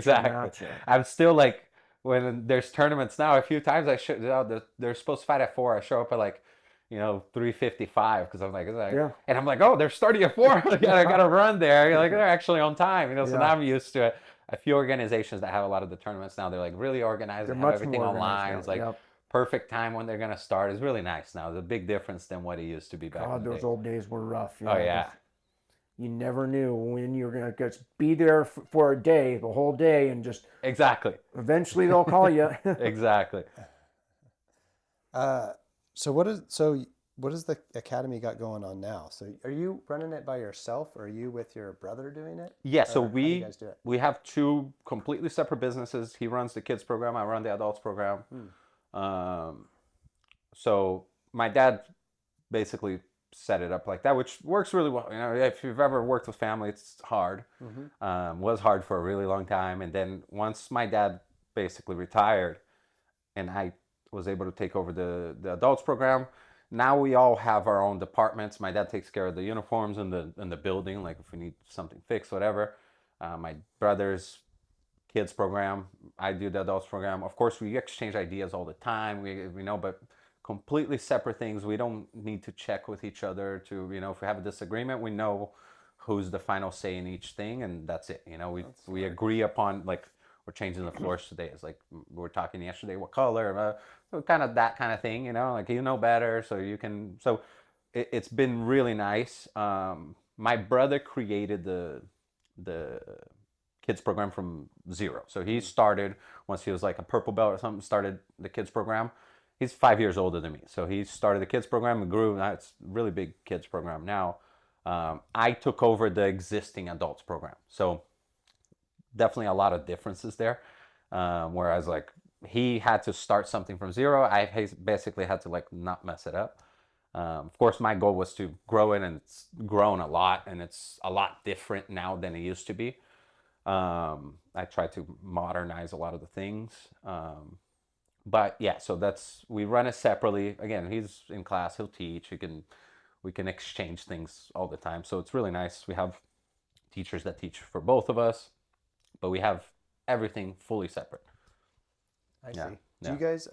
I'm still like, when there's tournaments now, a few times they're supposed to fight at 4. I show up at like, you know, 3:55 because I'm like, and I'm like, oh, they're starting at 4. I gotta run there. You're like, they're actually on time, you know. So now I'm used to it. A few organizations that have a lot of the tournaments now, they're like really organized. They have everything online. It's like perfect time when they're gonna start. It's really nice now. It's a big difference than what it used to be back in the day. Those old days were rough. Oh yeah. You never knew when you were going to be there for a day, the whole day, and just... Exactly. Eventually they'll call you. Exactly. So what is the academy got going on now? So are you running it by yourself, or are you with your brother doing it? Yeah, so how do you guys do it? we have 2 completely separate businesses. He runs the kids program, I run the adults program. So my dad basically set it up like that, which works really well. You know, if you've ever worked with family, it's hard. Was hard for a really long time. And then once my dad basically retired and I was able to take over the adults program, now we all have our own departments. My dad takes care of the uniforms in the building, like if we need something fixed, whatever. My brother's kids program, I do the adults program. Of course, we exchange ideas all the time. We know, but completely separate things. We don't need to check with each other to, you know, if we have a disagreement, we know who's the final say in each thing, and that's it. You know, we agree upon like we're changing the floors today. It's like we were talking yesterday, what color, so kind of that kind of thing, you know, like you know better, so you can. So it's been really nice. My brother created the kids program from zero. So he started once he was like a purple belt or something, started the kids program. He's 5 years older than me. So he started the kids program and grew. Now it's a really big kids program now. I took over the existing adults program. So definitely a lot of differences there. Whereas like he had to start something from zero. I basically had to like not mess it up. Of course, my goal was to grow it, and it's grown a lot, and it's a lot different now than it used to be. I try to modernize a lot of the things. But yeah, so we run it separately. Again, he's in class, he'll teach, we can exchange things all the time. So it's really nice. We have teachers that teach for both of us, but we have everything fully separate. I see. Do you guys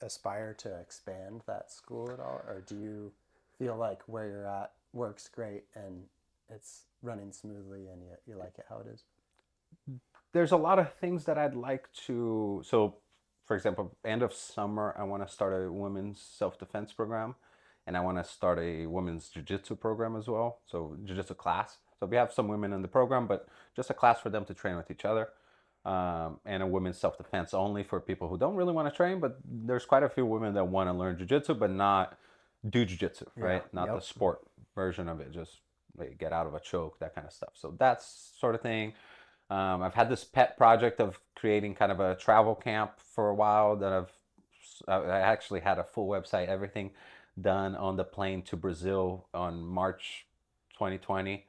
aspire to expand that school at all, or do you feel like where you're at works great and it's running smoothly and you like it how it is? There's a lot of things that I'd like to. So, for example, end of summer, I want to start a women's self-defense program, and I want to start a women's jiu-jitsu program as well. So jiu-jitsu class. So we have some women in the program, but just a class for them to train with each other. And a women's self-defense only for people who don't really want to train, but there's quite a few women that want to learn jiu-jitsu, but not do jiu-jitsu, right? Not the sport version of it, just like get out of a choke, that kind of stuff. So that's sort of thing. I've had this pet project of creating kind of a travel camp for a while that I actually had a full website, everything done on the plane to Brazil on March 2020.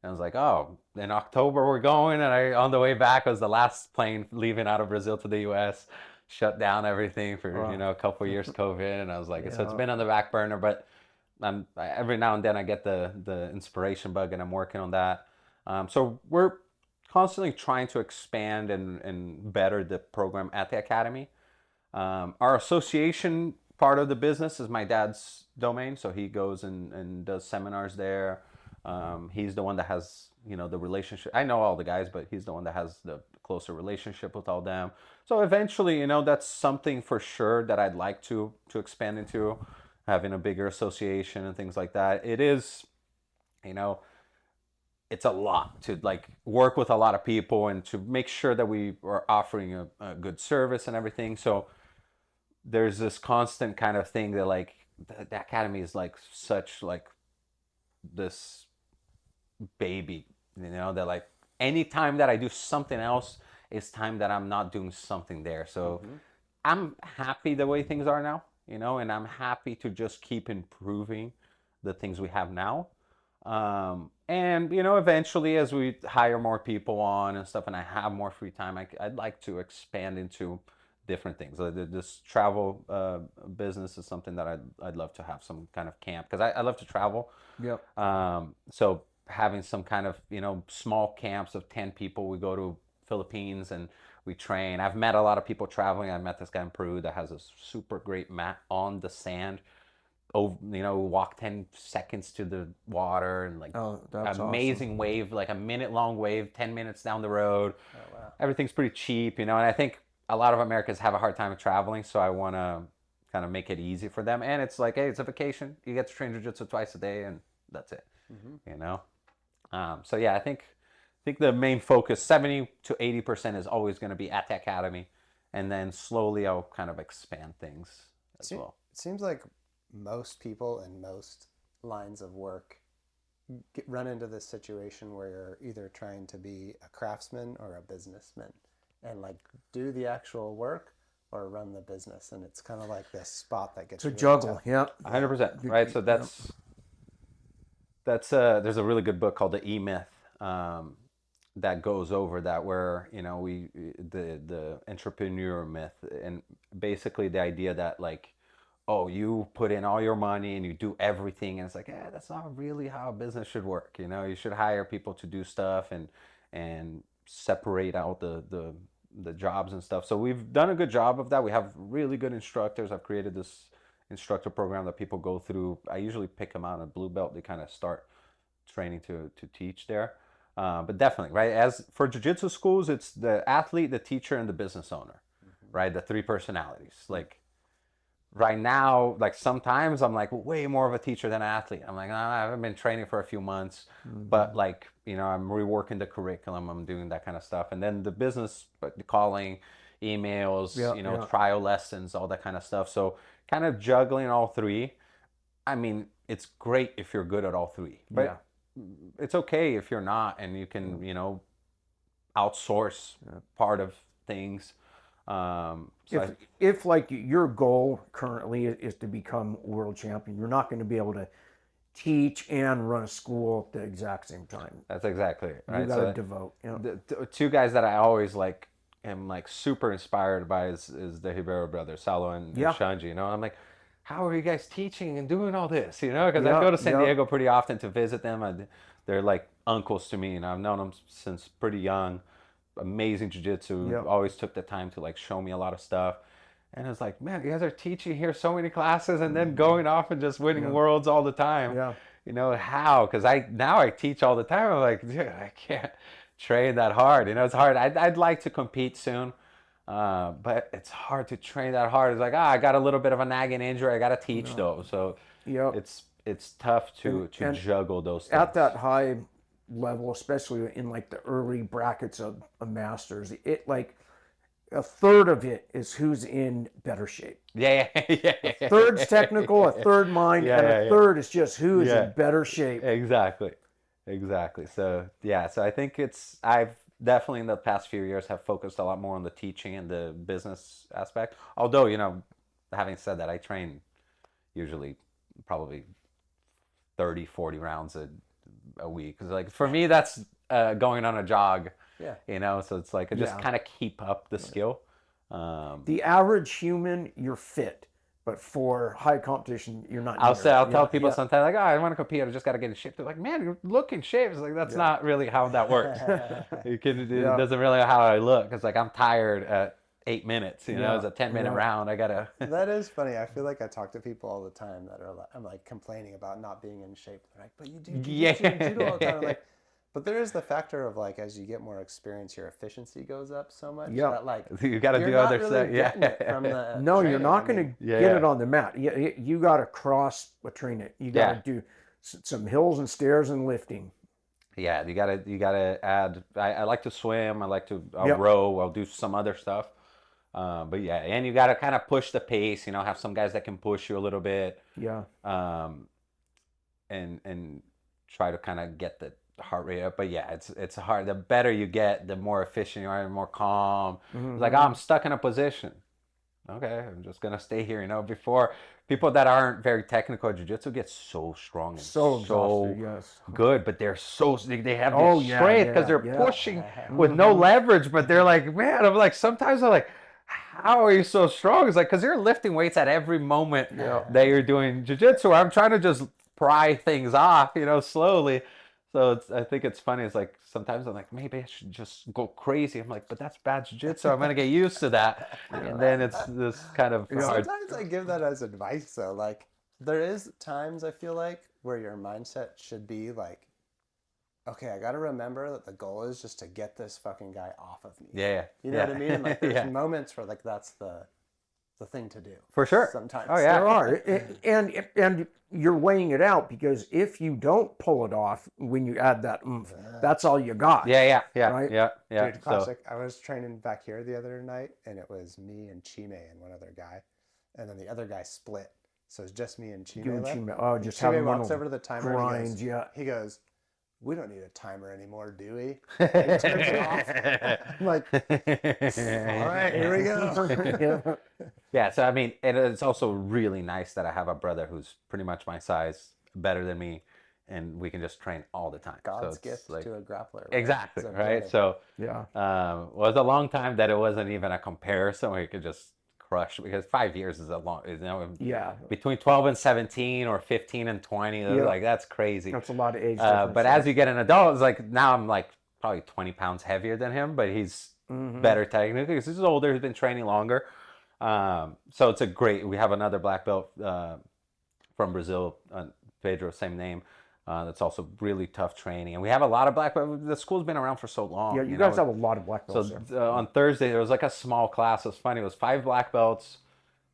And I was like, oh, in October we're going, and on the way back was the last plane leaving out of Brazil to the US, shut down everything for a couple of years COVID, and I was like, so it's been on the back burner, but every now and then I get the inspiration bug, and I'm working on that. So we're constantly trying to expand and better the program at the academy. Our association part of the business is my dad's domain, so he goes and does seminars there. He's the one that has the relationship. I know all the guys, but he's the one that has the closer relationship with all them. So eventually, that's something for sure that I'd like to expand into, having a bigger association and things like that. It is, it's a lot to like work with a lot of people and to make sure that we are offering a good service and everything. So there's this constant kind of thing that like the academy is like such like this baby, that like anytime that I do something else, it's time that I'm not doing something there. So I'm happy the way things are now, and I'm happy to just keep improving the things we have now. And eventually as we hire more people on and stuff and I have more free time, I'd like to expand into different things. This travel business is something that I'd love to have some kind of camp, because I love to travel. Yep. So having some kind of small camps of 10 people, we go to Philippines and we train. I've met a lot of people traveling. I met this guy in Peru that has a super great mat on the sand. Walk 10 seconds to the water and like amazing awesome. Wave, like a minute long wave, 10 minutes down the road. Oh, wow. Everything's pretty cheap, and I think a lot of Americans have a hard time traveling, so I want to kind of make it easy for them. And it's like, hey, it's a vacation. You get to train jiu-jitsu twice a day, and that's it. So yeah, I think the main focus, 70 to 80%, is always going to be at the academy, and then slowly I'll kind of expand things as well. It seems like most people in most lines of work run into this situation where you're either trying to be a craftsman or a businessman and like do the actual work or run the business, and it's kind of like this spot that gets to juggle. Yeah, 100%. Right. So that's there's a really good book called The E-Myth that goes over that, where the entrepreneur myth, and basically the idea that like, oh, you put in all your money and you do everything, and it's like, that's not really how a business should work. You should hire people to do stuff and separate out the jobs and stuff. So we've done a good job of that. We have really good instructors. I've created this instructor program that people go through. I usually pick them out at blue belt. They kind of start training to teach there. But definitely, right? As for jiu-jitsu schools, it's the athlete, the teacher, and the business owner, right? The three personalities. Like right now, like sometimes I'm like way more of a teacher than an athlete. I'm like, I haven't been training for a few months, but like, you know, I'm reworking the curriculum. I'm doing that kind of stuff. And then the business, but calling, emails, you know, trial lessons, all that kind of stuff. So kind of juggling all three. I mean, it's great if you're good at all three, but it's okay if you're not, and you can, you know, outsource part of things. So if like your goal currently is to become world champion, you're not going to be able to teach and run a school at the exact same time. That's exactly it, right? You got to devote. The two guys that I always like am like super inspired by is the Ribeiro brothers, Salo and Shanji. You know, I'm like, how are you guys teaching and doing all this? You know, because I go to San Diego pretty often to visit them, and they're like uncles to me. You know, I've known them since pretty young. Amazing jiu-jitsu. Always took the time to like show me a lot of stuff. And it's like, man, you guys are teaching here so many classes and then going off and just winning worlds all the time. You know, how? Because now I teach all the time. I'm like, dude, I can't train that hard. You know, it's hard. I'd like to compete soon. But it's hard to train that hard. It's like, I got a little bit of a nagging injury. I got to teach though. So it's tough to juggle those things. At that high level, especially in like the early brackets of masters, it like a third of it is who's in better shape. A third's technical, a third mind, and a third is just who is in better shape. Exactly. So so I think I've definitely in the past few years have focused a lot more on the teaching and the business aspect. Although, you know, having said that, I train usually probably 30, 40 rounds a week. Because like for me, that's going on a jog. You know, so it's like I just kind of keep up the skill. The average human, you're fit, but for high competition, you're not. I'll tell people sometimes like, I want to compete. I just got to get in shape. They're like, man, you look in shape. It's like that's not really how that works. It doesn't really how I look. It's like I'm tired at 8 minutes. You know, it's a 10-minute round. I gotta. That is funny. I feel like I talk to people all the time that are like, I'm like complaining about not being in shape. They're like, but you do jiu-jitsu and judo all the time. I'm like, but there is the factor of like as you get more experience, your efficiency goes up so much that like you got to do other stuff. No, you're not going to get it on the mat. You got to cross train it. You got to do some hills and stairs and lifting. Yeah, you gotta add. I like to swim. I like to row. I'll do some other stuff. But and you gotta kind of push the pace. You know, have some guys that can push you a little bit. And try to kind of get the heart rate up. But it's hard. The better you get, the more efficient you are, the more calm. It's like, I'm stuck in a position. Okay, I'm just gonna stay here. You know, before people that aren't very technical at jiu-jitsu get so strong and so good, but they're they have this strength because they're pushing with no leverage. But they're like, man, I'm like, sometimes I'm like, how are you so strong? It's like, because you're lifting weights at every moment that you're doing jiu-jitsu. I'm trying to just pry things off, you know, slowly. So I think it's funny. It's like sometimes I'm like, maybe I should just go crazy. I'm like, but that's bad jiu-jitsu. I'm gonna get used to that. And then it's this kind of hard. Sometimes I give that as advice though. Like there is times I feel like where your mindset should be like, okay, I got to remember that the goal is just to get this fucking guy off of me. You know what I mean? Like there's moments where like that's the thing to do. For sure. Sometimes. Oh yeah. There are. And you're weighing it out because if you don't pull it off when you add that oomph, that's all you got. Right? Dude, classic. I was training back here the other night and it was me and Chime and one other guy. And then the other guy split. So it's just me and Chime left. Oh, just Chime having walks over to the timer grind, he goes, we don't need a timer anymore, do we? And he turns it off. I'm like, all right, here we go. So I mean, and it's also really nice that I have a brother who's pretty much my size, better than me, and we can just train all the time. God's gift to a grappler. Right? Exactly, right? So it was a long time that it wasn't even a comparison where you could just crush, because 5 years is a long, you know, between 12 and 17 or 15 and 20, like that's crazy. That's a lot of age difference. But as you get an adult, it's like now I'm like probably 20 pounds heavier than him, but he's better technically because he's older, he's been training longer. So we have another black belt from Brazil, Pedro, same name. That's also really tough training. And we have a lot of black belts. The school's been around for so long. Yeah, you guys have a lot of black belts So there. on Thursday, there was like a small class. It was funny. It was 5 black belts,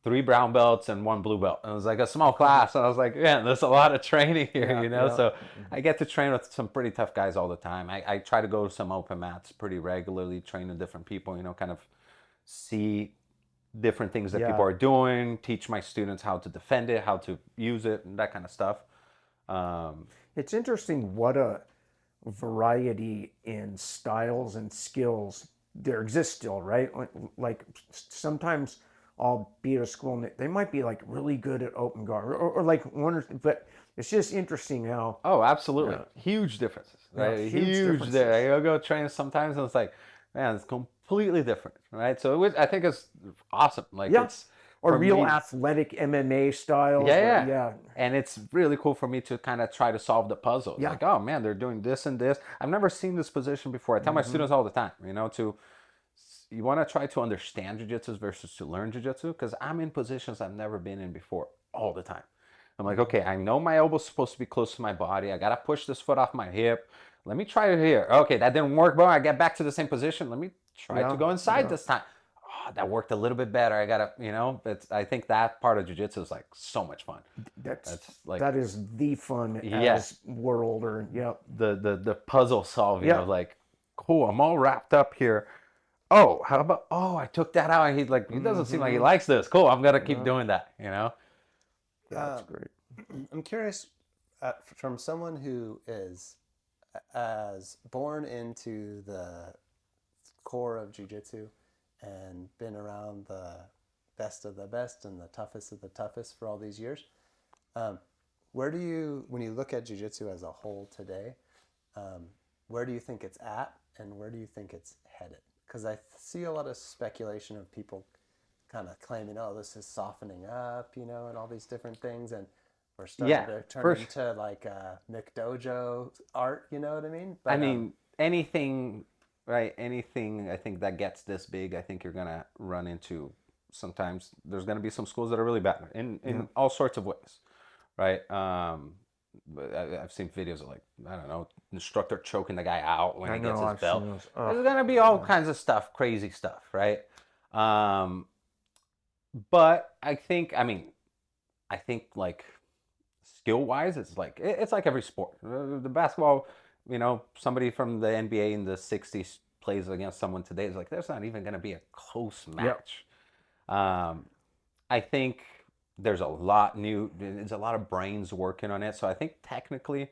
3 brown belts, and 1 blue belt. And it was like a small class. And I was like, man, there's a lot of training here, you know? So I get to train with some pretty tough guys all the time. I try to go to some open mats pretty regularly, train with different people, you know, kind of see different things that people are doing, teach my students how to defend it, how to use it, and that kind of stuff. It's interesting what a variety in styles and skills there exists still, right? Like sometimes I'll be at a school and they might be like really good at open guard or like one, but it's just interesting how. Oh, absolutely. Huge differences, right? Huge differences. I'll go train sometimes and it's like, man, it's completely different, right? So I think it's awesome. Like it's, or real athletic MMA styles. Yeah. And it's really cool for me to kind of try to solve the puzzle. Like, oh man, they're doing this and this. I've never seen this position before. I tell my students all the time, you know, you want to try to understand jiu-jitsu versus to learn jiu-jitsu, because I'm in positions I've never been in before all the time. I'm like, okay, I know my elbow's supposed to be close to my body. I got to push this foot off my hip. Let me try it here. Okay, that didn't work, but I get back to the same position. Let me try to go inside this time. That worked a little bit better. I gotta, you know, I think that part of jiu-jitsu is like so much fun. That is the fun as world, or the puzzle solving of like, cool, I'm all wrapped up here. Oh, how about, I took that out and he's like, he doesn't seem like he likes this. Cool, I'm gonna keep doing that, you know? That's great. I'm curious, from someone who is as born into the core of jiu-jitsu and been around the best of the best and the toughest of the toughest for all these years, where do you, when you look at jiu-jitsu as a whole today, where do you think it's at and where do you think it's headed? Because I see a lot of speculation of people kind of claiming, oh, this is softening up, you know, and all these different things, and we're starting to turn into like McDojo art, you know what I mean? But, I mean, anything... Right, anything I think that gets this big, I think you're gonna run into. Sometimes there's gonna be some schools that are really bad in all sorts of ways, right? But I've seen videos of like, I don't know, instructor choking the guy out when he gets his belt. There's gonna be all kinds of stuff, crazy stuff, right? But I think like skill wise, it's like every sport. The basketball. You know, somebody from the NBA in the 60s plays against someone today. It's like, there's not even going to be a close match. I think there's a lot of brains working on it. So I think technically,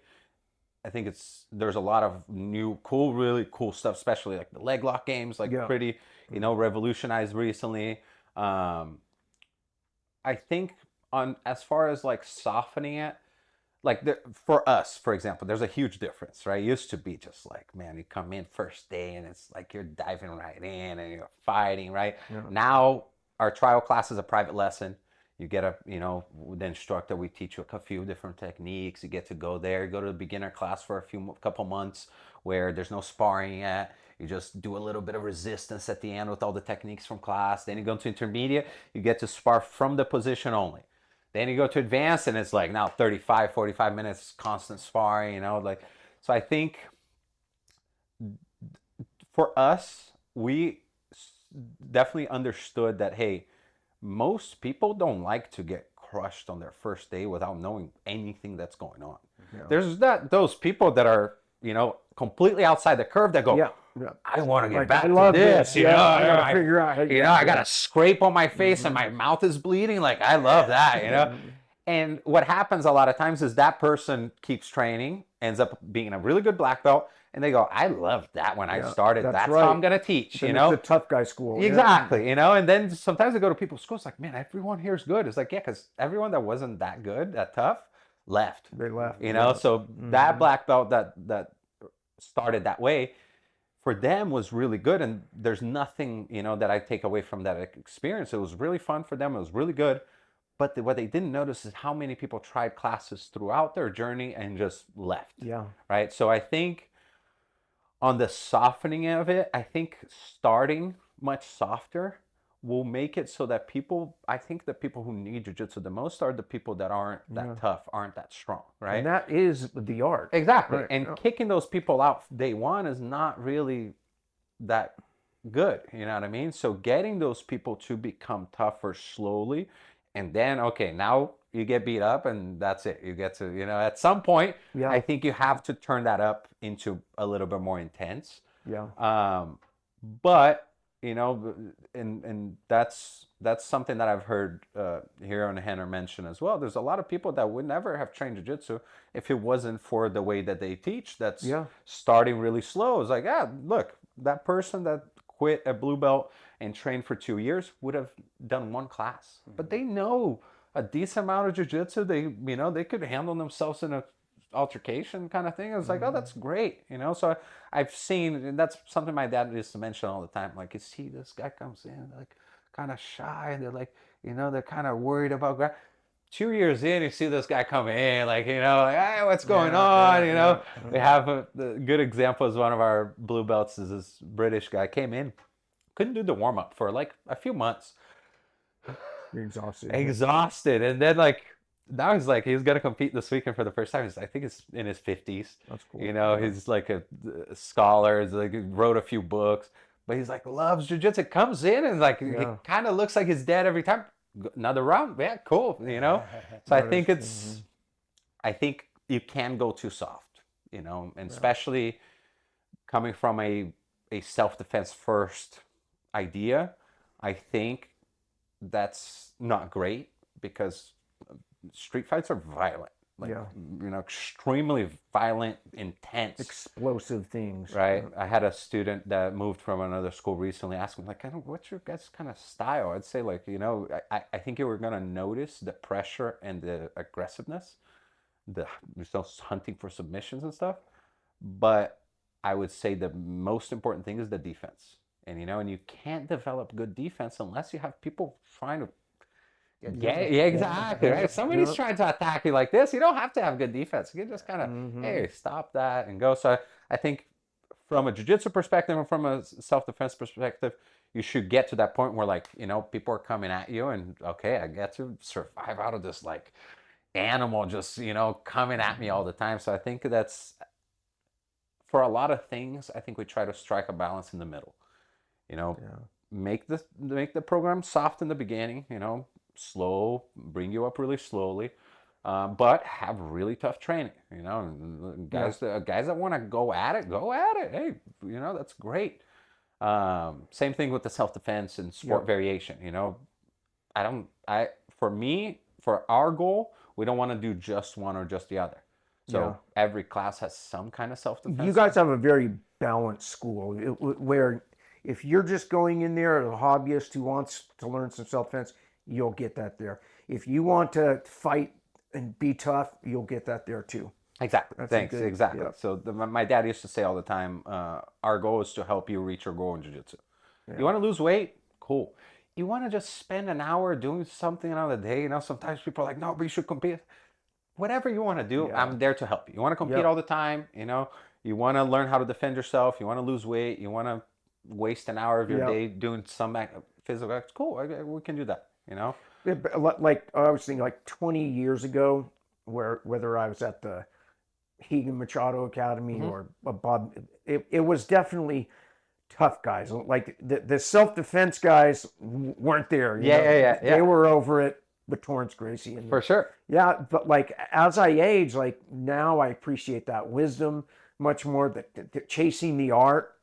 there's a lot of new, really cool stuff, especially like the leg lock games, like pretty, you know, revolutionized recently. I think as far as like softening it, like for us, for example, there's a huge difference, right? It used to be just like, man, you come in first day and it's like you're diving right in and you're fighting, right? Now our trial class is a private lesson. You get the instructor, we teach you a few different techniques. You get to go there, you go to the beginner class for a couple months where there's no sparring yet. You just do a little bit of resistance at the end with all the techniques from class. Then you go to intermediate, you get to spar from the position only. Then you go to advanced and it's like now 35, 45 minutes constant sparring, you know, like, so I think for us, we definitely understood that, hey, most people don't like to get crushed on their first day without knowing anything that's going on. There's those people that are, you know, completely outside the curve that go, I want to get back to this. You know, I gotta figure out. I got a scrape on my face and my mouth is bleeding. Like, I love that, you know. And what happens a lot of times is that person keeps training, ends up being a really good black belt, and they go, I loved that when I started. That's how I'm going to teach, then you know. It's a tough guy school. Exactly, you know. And then sometimes they go to people's schools like, man, everyone here is good. It's like, yeah, because everyone that wasn't that good, that tough, left. They left. You know, so that black belt that started that way, for them was really good. And there's nothing, you know, that I take away from that experience. It was really fun for them. It was really good. But what they didn't notice is how many people tried classes throughout their journey and just left. Right. So I think on the softening of it, I think starting much softer will make it so that people, I think the people who need jiu-jitsu the most are the people that aren't that tough, aren't that strong, right? And that is the art. Exactly. Right. And kicking those people out day one is not really that good, you know what I mean? So getting those people to become tougher slowly, and then, okay, now you get beat up and that's it. You get to, you know, at some point, Yeah. I think you have to turn that up into a little bit more intense. Yeah. But you know, and that's something that I've heard here on Henner mention as well. There's a lot of people that would never have trained jiu-jitsu if it wasn't for the way that they teach. That's starting really slow. It's like, look, that person that quit a blue belt and trained for 2 years would have done one class, but they know a decent amount of jiu-jitsu. They, you know, they could handle themselves in a altercation kind of thing. It's like, oh, that's great, you know. So I've seen, and that's something my dad used to mention all the time. Like, you see, this guy comes in like kind of shy, and they're like, you know, they're kind of worried about 2 years in, you see this guy come in, like, you know, like, hey, what's going on? You know, we have the good example is one of our blue belts is this British guy came in, couldn't do the warm up for like a few months. You're exhausted. Exhausted, and then like. Now he's like, he's going to compete this weekend for the first time. I think he's in his 50s. That's cool. You know, he's like a scholar. He's like, wrote a few books. But he's like, loves jiu-jitsu. Comes in and like, he kind of looks like his dad every time. Another round? Yeah, cool. You know? So I think it's, I think you can go too soft, you know? And especially coming from a self-defense first idea, I think that's not great because street fights are violent, like, you know, extremely violent, intense, explosive things. Right. I had a student that moved from another school recently ask me, like, what's your guys' kind of style? I'd say, like, you know, I think you were going to notice the pressure and the aggressiveness, the hunting for submissions and stuff. But I would say the most important thing is the defense. And, you know, and you can't develop good defense unless you have people trying to exactly. Right. If somebody's trying to attack you like this, you don't have to have good defense. You can just kind of, hey, stop that and go. So I think from a jiu-jitsu perspective and from a self-defense perspective, you should get to that point where, like, you know, people are coming at you and, okay, I get to survive out of this, like, animal just, you know, coming at me all the time. So I think that's, for a lot of things, I think we try to strike a balance in the middle. You know, make the program soft in the beginning, you know, slow, bring you up really slowly, but have really tough training, you know. And guys that want to go at it. Hey, you know, that's great. Same thing with the self-defense and sport variation, you know. For our goal, we don't want to do just one or just the other. So every class has some kind of self-defense. You guys have a very balanced school where if you're just going in there as a hobbyist who wants to learn some self-defense, you'll get that there. If you want to fight and be tough, you'll get that there too. Exactly. Thanks. Exactly. So my dad used to say all the time, our goal is to help you reach your goal in jiu-jitsu. You want to lose weight? Cool. You want to just spend an hour doing something another day? You know, sometimes people are like, no, but you should compete. Whatever you want to do, I'm there to help you. You want to compete all the time? You know, you want to learn how to defend yourself. You want to lose weight. You want to waste an hour of your day doing some physical acts. Cool. We can do that. You know, like I was thinking, like 20 years ago, whether I was at the Hegan Machado Academy or Bob, it was definitely tough guys. Like the self-defense guys weren't there. You know? They were over it with Torrance Gracie. And for sure. Yeah, but like as I age, like now I appreciate that wisdom much more, the chasing the art.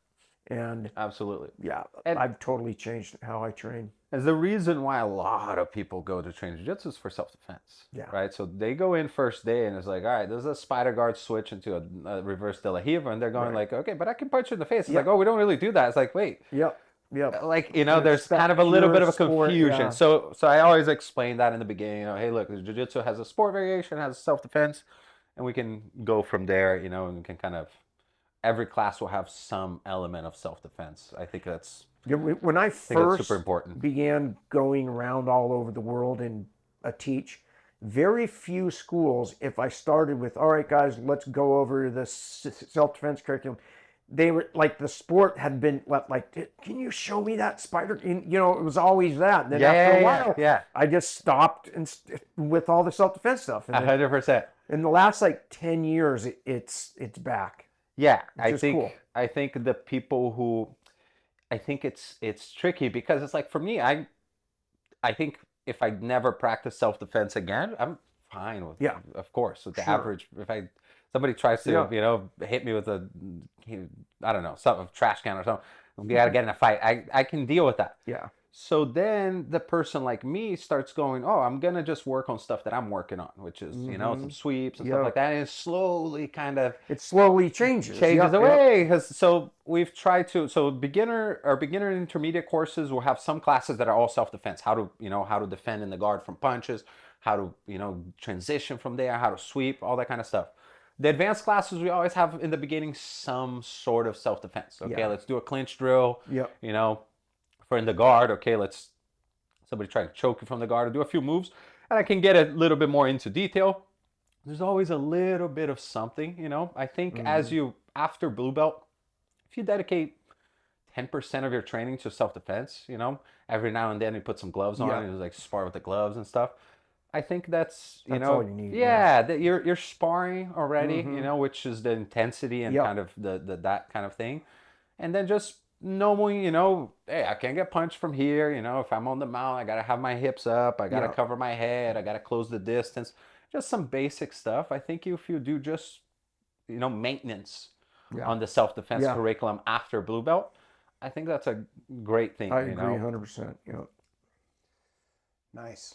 And absolutely. Yeah, and I've totally changed how I train. Is the reason why a lot of people go to train jiu-jitsu is for self-defense. Right? So they go in first day and it's like, all right, there's a spider guard switch into a reverse de la Riva, and they're going like, okay, but I can punch you in the face. It's like, oh, we don't really do that. It's like, wait. Like, you know, there's kind of a little bit of a confusion. So I always explain that in the beginning, you know, hey, look, jiu-jitsu has a sport variation, has self-defense, and we can go from there, you know, and we can kind of, every class will have some element of self-defense. I think that's... When I first super important. Began going around all over the world and teach, very few schools, if I started with, all right, guys, let's go over the self-defense curriculum, they were like, the sport had been like, can you show me that spider? You know, it was always that. And then after a while, yeah. I just stopped with all the self-defense stuff. And then 100%. in the last like 10 years, it's back. Yeah, Which is cool. I think the people who, I think it's tricky because it's like for me, I think if I never practice self-defense again, I'm fine with, of course, with the Sure. average. If somebody tries to, Yeah. you know, hit me with a, I don't know, a trash can or something, we got to get in a fight. I can deal with that. Yeah. So then the person like me starts going, oh, I'm going to just work on stuff that I'm working on, which is, you know, some sweeps and stuff like that. And it slowly kind of It slowly changes. away. So we've tried to, so beginner and intermediate courses will have some classes that are all self-defense, how to defend in the guard from punches, how to, you know, transition from there, how to sweep, all that kind of stuff. The advanced classes, we always have in the beginning some sort of self-defense. Okay, let's do a clinch drill. Yep. You know, for in the guard, okay, somebody try to choke you from the guard or do a few moves. And I can get a little bit more into detail. There's always a little bit of something, you know. I think after blue belt, if you dedicate 10% of your training to self-defense, you know, every now and then you put some gloves on and like spar with the gloves and stuff. I think that's all you need. That you're sparring already, you know, which is the intensity and kind of the that kind of thing. And then just knowing, you know, hey, I can't get punched from here, you know, if I'm on the mount, I got to have my hips up, I got to cover my head, I got to close the distance. Just some basic stuff. I think if you do just, you know, maintenance on the self-defense curriculum after blue belt, I think that's a great thing. I agree 100%. Yeah. Nice.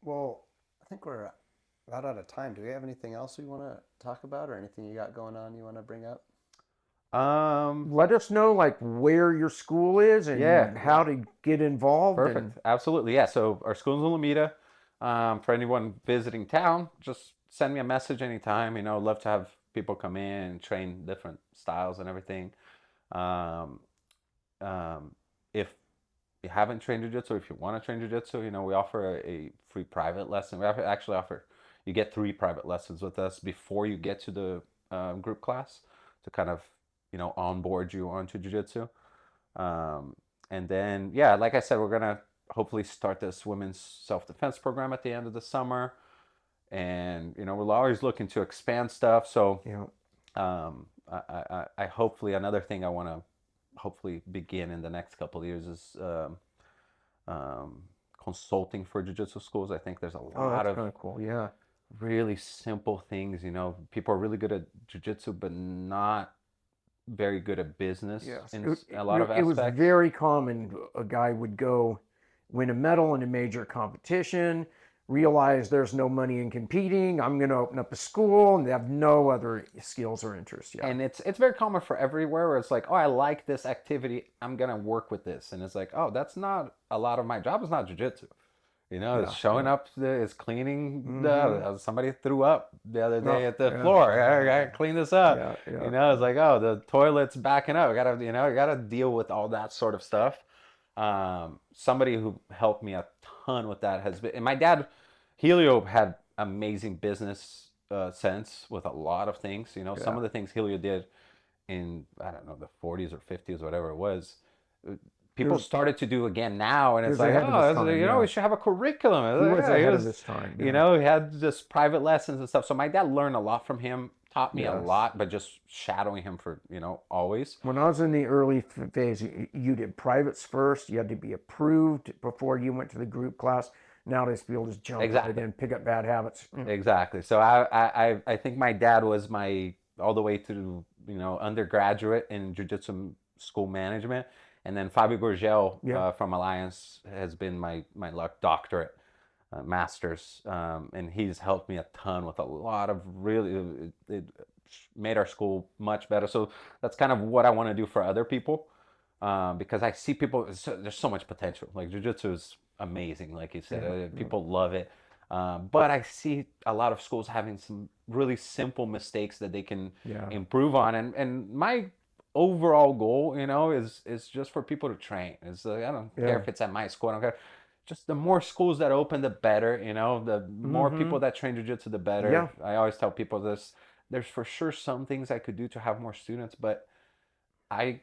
Well, I think we're about out of time. Do we have anything else we want to talk about, or anything you got going on you want to bring up? Let us know like where your school is and how to get involved. Perfect. Absolutely. Yeah. So our school's in Lomita. For anyone visiting town, just send me a message anytime. You know, love to have people come in and train different styles and everything. If you haven't trained jiu-jitsu, if you want to train jiu-jitsu, you know, we offer a free private lesson. We actually offer, you get 3 private lessons with us before you get to the group class to kind of, you know, onboard you onto jiu-jitsu. And then, yeah, like I said, we're going to hopefully start this women's self-defense program at the end of the summer. And, you know, we're always looking to expand stuff. So I hopefully, another thing I want to hopefully begin in the next couple of years is consulting for jiu-jitsu schools. I think there's a lot of kind of cool. Yeah. really simple things. You know, people are really good at jiu-jitsu, but not very good at business in a lot of aspects. It was very common. A guy would go win a medal in a major competition, realize there's no money in competing. I'm going to open up a school, and they have no other skills or interests. Yeah. And it's very common for everywhere where it's like, oh, I like this activity, I'm going to work with this. And it's like, oh, that's not a lot of my job. Is not jiu-jitsu. You know, it's showing up, it's cleaning. Somebody threw up the other day at the floor. I gotta clean this up. You know, it's like, oh, the toilet's backing up. I gotta deal with all that sort of stuff. Somebody who helped me a ton with that has been, and my dad, Helio, had amazing business sense with a lot of things. You know, some of the things Helio did in, I don't know, the 40s or 50s, whatever it was. People started to do again now, and it's like, oh, you know, we should have a curriculum. He was ahead of his time. You know, he had just private lessons and stuff. So my dad learned a lot from him, taught me a lot, but just shadowing him for, you know, always. When I was in the early phase, you did privates first. You had to be approved before you went to the group class. Nowadays, people just jump right in, pick up bad habits. Exactly. So I think my dad was my all the way to, you know, undergraduate in jiu-jitsu school management. And then Fabio Gurgel from Alliance has been my doctorate, master's, and he's helped me a ton with a lot of really, it made our school much better. So that's kind of what I want to do for other people, because I see people, there's so much potential. Like jiu-jitsu is amazing, like you said, people love it. But I see a lot of schools having some really simple mistakes that they can improve on. And my overall goal, you know, is just for people to train. It's like, I don't care if it's at my school. I don't care. Just the more schools that open, the better. You know, the more people that train jiu-jitsu, the better. Yeah. I always tell people this. There's for sure some things I could do to have more students, but I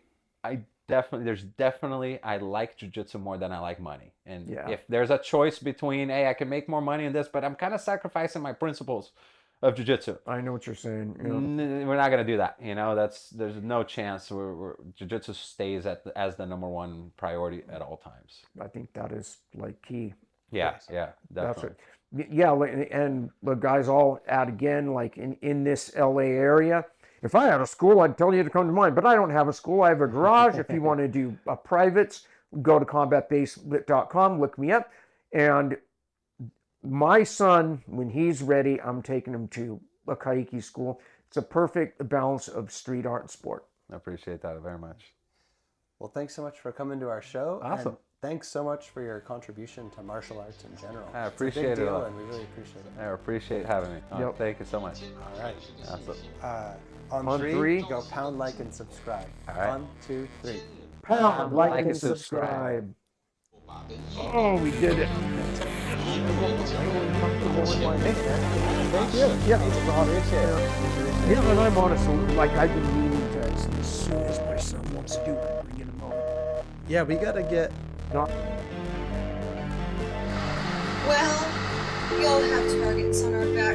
definitely, there's definitely, I like jiu-jitsu more than I like money. And Yeah. if there's a choice between, hey, I can make more money in this, but I'm kind of sacrificing my principles of jiu-jitsu. I know what you're saying. Yeah. We're not gonna do that. There's no chance. Jiu-jitsu stays as the number one priority at all times. I think that is like key. Yeah, That's definitely. it. Yeah, and the guys all add again, like in this LA area. If I had a school, I'd tell you to come to mine, but I don't have a school. I have a garage. If you want to do privates, go to combatbase.com, look me up. And my son, when he's ready, I'm taking him to a Caique school. It's a perfect balance of street art and sport. I appreciate that very much. Well, thanks so much for coming to our show. Awesome. And thanks so much for your contribution to martial arts in general. I It's a big appreciate it deal, all. and we really appreciate it. I appreciate having me. Yep. Thank you so much. All right. Awesome. On three, three. go pound, like, and subscribe. All right. 1, 2, 3. Pound, like, like, and and subscribe. subscribe. Oh, we did it. Thank you. Yeah. Appreciate it. Yeah, and I'm honestly, like, I've been meaning to, as soon as my son wants to do it, bring him home. Yeah, we got to get... Not Well, we all have targets on our back